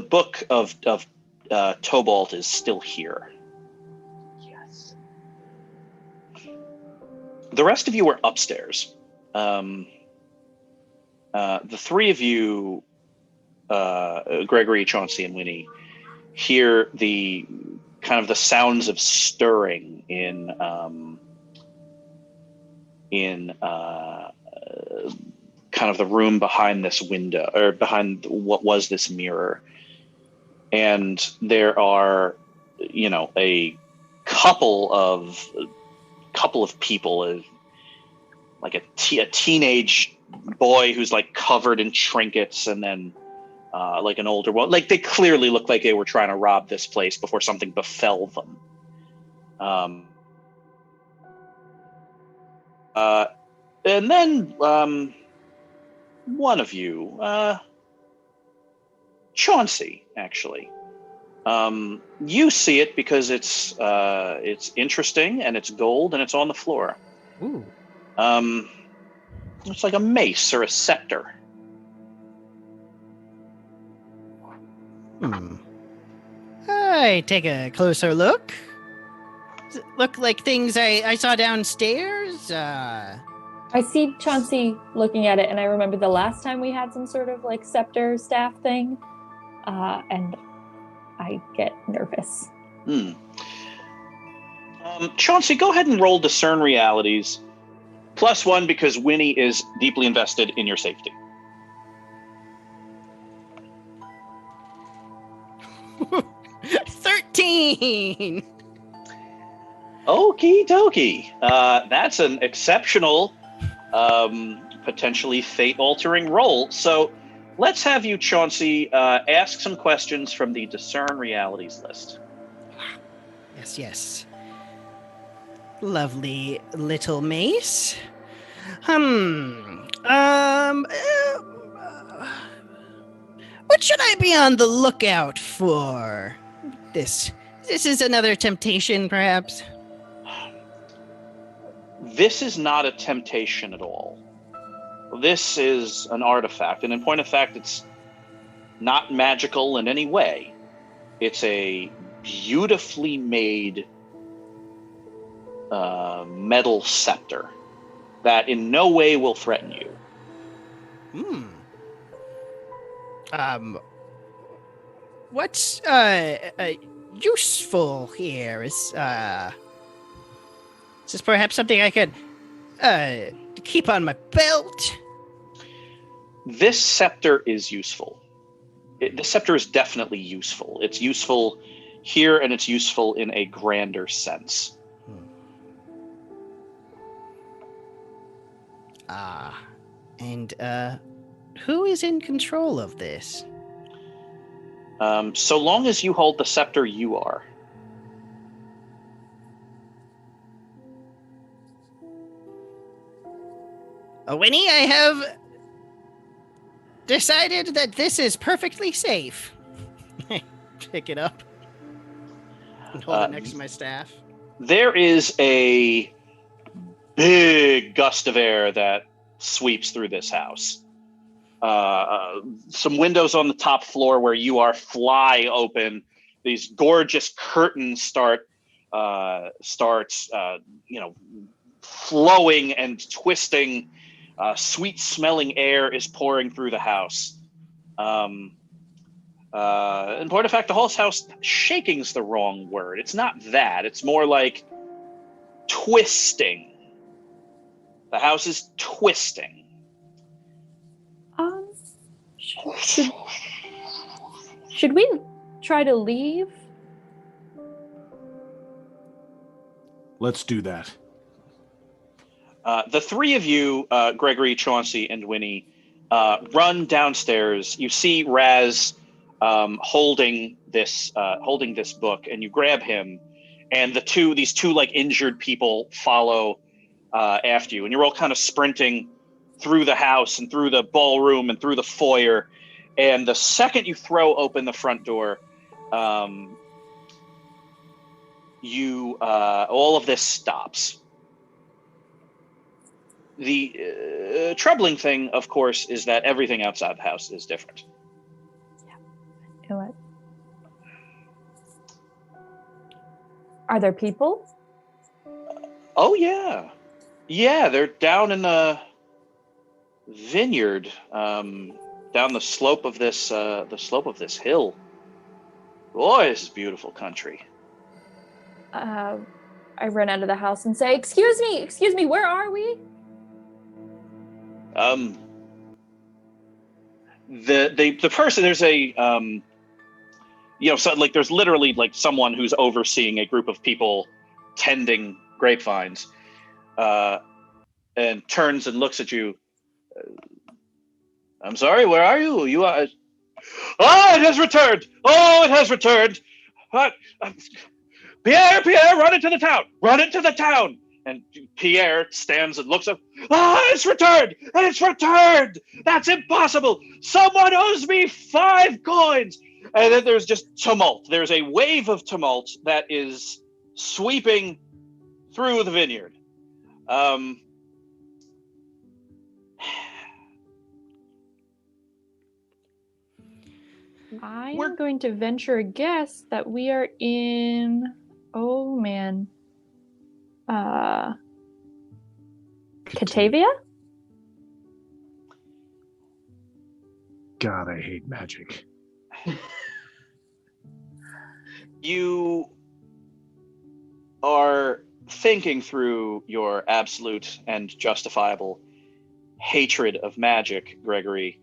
[SPEAKER 3] book of Tobalt is still here.
[SPEAKER 5] Yes.
[SPEAKER 3] The rest of you are upstairs. The three of you, Gregory, Chauncey, and Winnie, hear the kind of the sounds of stirring in kind of the room behind this window, or behind what was this mirror. And there are, a couple of people, like a teenage boy who's like covered in trinkets, and then like an older one. Like they clearly look like they were trying to rob this place before something befell them. And then one of you, Chauncey, actually, you see it because it's interesting, and it's gold, and it's on the floor.
[SPEAKER 1] Ooh.
[SPEAKER 3] It's like a mace or a scepter.
[SPEAKER 1] I take a closer look. Does it look like things I saw downstairs?
[SPEAKER 4] I see Chauncey looking at it, and I remember the last time we had some sort of like scepter staff thing, and I get nervous.
[SPEAKER 3] Chauncey, go ahead and roll Discern Realities. +1 because Winnie is deeply invested in your safety.
[SPEAKER 1] $13.
[SPEAKER 3] Okie dokie. That's an exceptional, potentially fate-altering roll. So let's have you, Chauncey, ask some questions from the Discern Realities list.
[SPEAKER 1] Yes. Lovely little mace. What should I be on the lookout for? This is another temptation, perhaps?
[SPEAKER 3] This is not a temptation at all. This is an artifact, and in point of fact, it's not magical in any way. It's a beautifully made metal scepter that in no way will threaten you.
[SPEAKER 1] What's useful here? Is this perhaps something I could keep on my belt?
[SPEAKER 3] This scepter is useful. The scepter is definitely useful. It's useful here, and it's useful in a grander sense.
[SPEAKER 1] And who is in control of this?
[SPEAKER 3] So long as you hold the scepter, you are.
[SPEAKER 1] Winnie, I have decided that this is perfectly safe. Pick it up and hold it next to my staff.
[SPEAKER 3] There is a big gust of air that sweeps through this house. Some windows on the top floor where you are fly open. These gorgeous curtains starts flowing and twisting. Sweet smelling air is pouring through the house. In point of fact, the whole house, shaking's the wrong word. It's not that. It's more like twisting. The house is twisting.
[SPEAKER 4] Should we try to leave?
[SPEAKER 2] Let's do that.
[SPEAKER 3] The three of you, Gregory, Chauncey, and Winnie, run downstairs. You see Raz holding this book, and you grab him, and these two like injured people follow after you, and you're all kind of sprinting through the house and through the ballroom and through the foyer. And the second you throw open the front door, all of this stops. The troubling thing, of course, is that everything outside the house is different.
[SPEAKER 4] Yeah. You know what? Are there people?
[SPEAKER 3] Oh yeah, they're down in the vineyard, down the slope of this hill. Boy, this is beautiful country.
[SPEAKER 4] I run out of the house and say, excuse me, where are we?
[SPEAKER 3] The person, there's a so like there's literally like someone who's overseeing a group of people tending grapevines, and turns and looks at you. I'm sorry, where are you? You are. Oh, it has returned! Oh, it has returned! Pierre, run into the town! Run into the town! And Pierre stands and looks up. It's returned! It's returned! That's impossible! Someone owes me 5 coins! And then there's just tumult. There's a wave of tumult that is sweeping through the vineyard.
[SPEAKER 4] I'm going to venture a guess that we are in... Oh, man. Catavia?
[SPEAKER 2] God, I hate magic.
[SPEAKER 3] You are thinking through your absolute and justifiable hatred of magic, Gregory,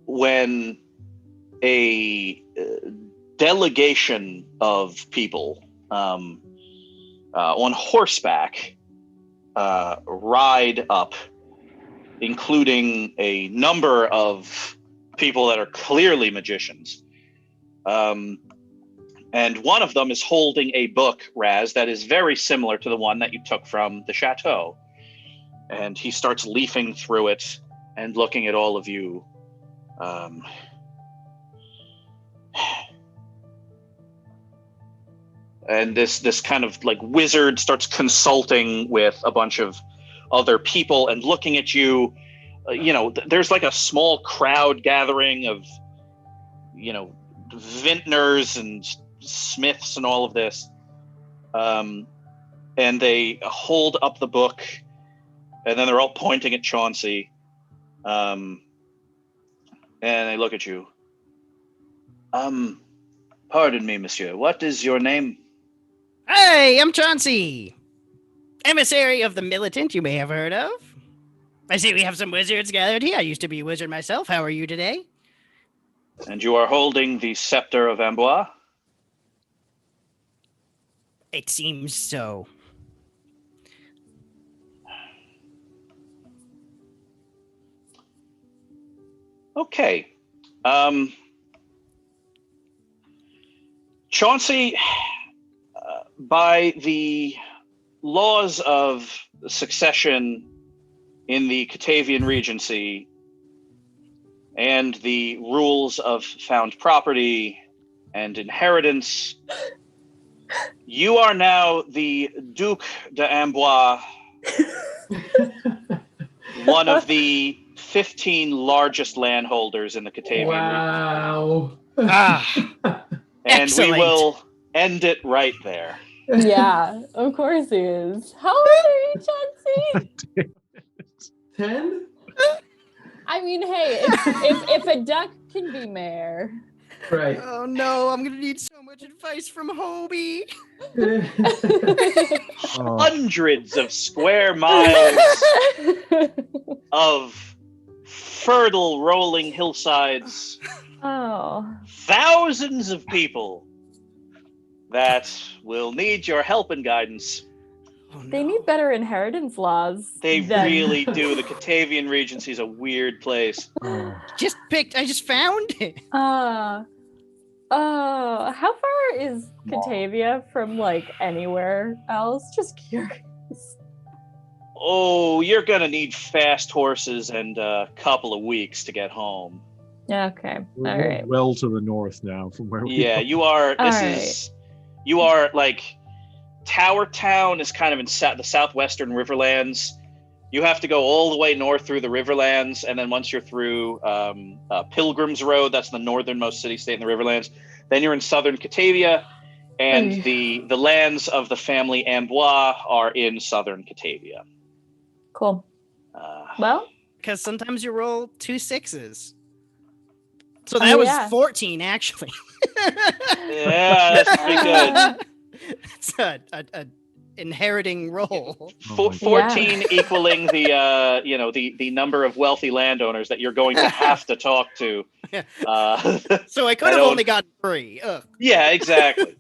[SPEAKER 3] when a delegation of people on horseback ride up, including a number of people that are clearly magicians. And one of them is holding a book, Raz, that is very similar to the one that you took from the chateau. And he starts leafing through it and looking at all of you. And this kind of like wizard starts consulting with a bunch of other people and looking at you. There's like a small crowd gathering of, vintners and smiths and all of this. And they hold up the book, and then they're all pointing at Chauncey. And they look at you. Pardon me, monsieur. What is your name?
[SPEAKER 1] Hey, I'm Chauncey, emissary of the Militant you may have heard of. I see we have some wizards gathered here. I used to be a wizard myself. How are you today?
[SPEAKER 3] And you are holding the Scepter of Amboise?
[SPEAKER 1] It seems so.
[SPEAKER 3] Okay. Chauncey, by the laws of succession in the Catavian Regency and the rules of found property and inheritance, you are now the Duc d'Amboise, one of the 15 largest landholders in the Catavian
[SPEAKER 5] Wow.
[SPEAKER 3] And
[SPEAKER 1] Excellent.
[SPEAKER 3] we will end it right there.
[SPEAKER 4] Yeah, of course he is. How old are you, Chauncey?
[SPEAKER 5] 10?
[SPEAKER 4] I mean, hey, if a duck can be mayor.
[SPEAKER 5] Right.
[SPEAKER 1] Oh no, I'm gonna need so much advice from Hobie.
[SPEAKER 2] Oh,
[SPEAKER 3] Hundreds of square miles of fertile rolling hillsides,
[SPEAKER 4] Oh.
[SPEAKER 3] thousands of people that will need your help and guidance.
[SPEAKER 1] Oh,
[SPEAKER 4] They
[SPEAKER 1] no.
[SPEAKER 4] need better inheritance laws.
[SPEAKER 3] They
[SPEAKER 4] than-
[SPEAKER 3] really do. The Catavian Regency is a weird place.
[SPEAKER 2] Oh,
[SPEAKER 1] I just found it.
[SPEAKER 4] How far is Catavia from like anywhere else? Just curious.
[SPEAKER 3] Oh, you're gonna need fast horses and a couple of weeks to get home.
[SPEAKER 4] Okay.
[SPEAKER 2] we're
[SPEAKER 4] All right.
[SPEAKER 2] well to the north now from where we
[SPEAKER 3] Yeah,
[SPEAKER 2] are.
[SPEAKER 3] you are.
[SPEAKER 4] All
[SPEAKER 3] You are like Tower Town is kind of in the southwestern Riverlands. You have to go all the way north through the Riverlands, and then once you're through Pilgrim's Road, that's the northernmost city-state in the Riverlands. Then you're in southern Catavia, and the lands of the family Amboise are in southern Catavia.
[SPEAKER 4] Cool. Well,
[SPEAKER 1] Because sometimes you roll 2 6s. So that was 14, actually.
[SPEAKER 3] Yeah, that's pretty good.
[SPEAKER 1] It's a inheriting roll.
[SPEAKER 3] 14 equaling the number of wealthy landowners that you're going to have to talk to.
[SPEAKER 1] So I could have only gotten 3. Ugh.
[SPEAKER 3] Yeah, exactly.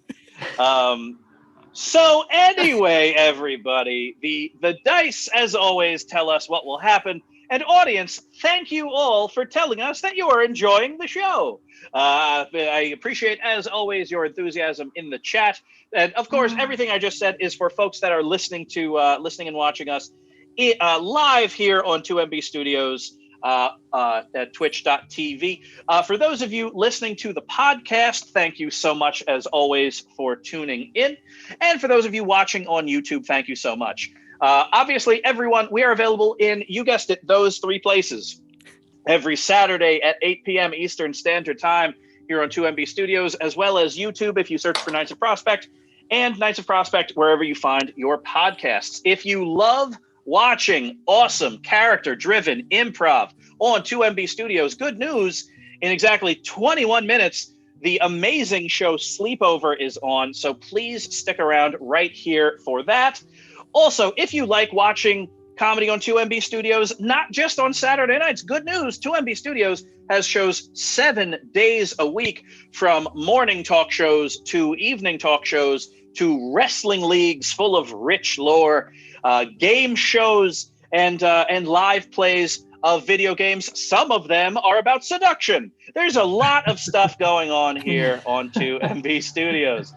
[SPEAKER 3] So anyway, everybody, the dice, as always, tell us what will happen. And audience, thank you all for telling us that you are enjoying the show. I appreciate, as always, your enthusiasm in the chat. And of course, everything I just said is for folks that are listening and watching us live here on 2MB Studios at twitch.tv. For those of you listening to the podcast, thank you so much, as always, for tuning in. And for those of you watching on YouTube, thank you so much. Obviously, everyone, we are available in, you guessed it, those 3 places. Every Saturday at 8 p.m. Eastern Standard Time here on 2MB Studios, as well as YouTube if you search for Knights of Prospect, and Knights of Prospect wherever you find your podcasts. If you love watching awesome character-driven improv on 2MB Studios, good news, in exactly 21 minutes, the amazing show Sleepover is on, so please stick around right here for that. Also, if you like watching comedy on 2MB Studios, not just on Saturday nights, good news, 2MB Studios has shows 7 days a week, from morning talk shows to evening talk shows to wrestling leagues full of rich lore, game shows, and live plays of video games. Some of them are about seduction. There's a lot of stuff going on here on 2MB Studios.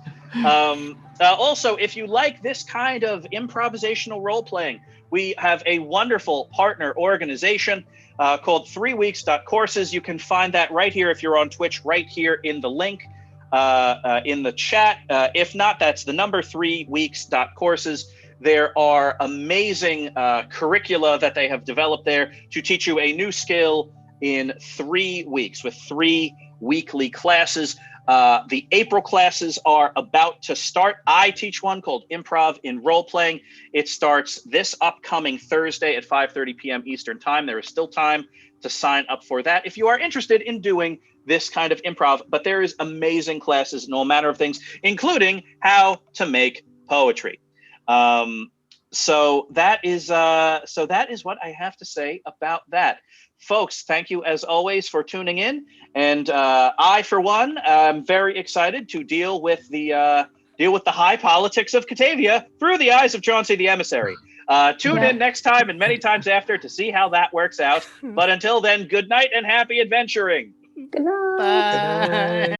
[SPEAKER 3] Also, if you like this kind of improvisational role-playing, we have a wonderful partner organization called 3weeks.courses. You can find that right here if you're on Twitch, right here in the link in the chat. If not, that's the number 3weeks.courses. There are amazing curricula that they have developed there to teach you a new skill in 3 weeks with 3 weekly classes. The April classes are about to start. I teach one called Improv in Role Playing. It starts this upcoming Thursday at 5:30 p.m. Eastern Time. There is still time to sign up for that if you are interested in doing this kind of improv. But there is amazing classes in all manner of things, including how to make poetry. So that is what I have to say about that. Folks, thank you as always for tuning in. And I, for one, am very excited to deal with the high politics of Catavia through the eyes of Chauncey the Emissary. Tune in next time and many times after to see how that works out. But until then, good night and happy adventuring.
[SPEAKER 4] Good night.
[SPEAKER 1] Bye.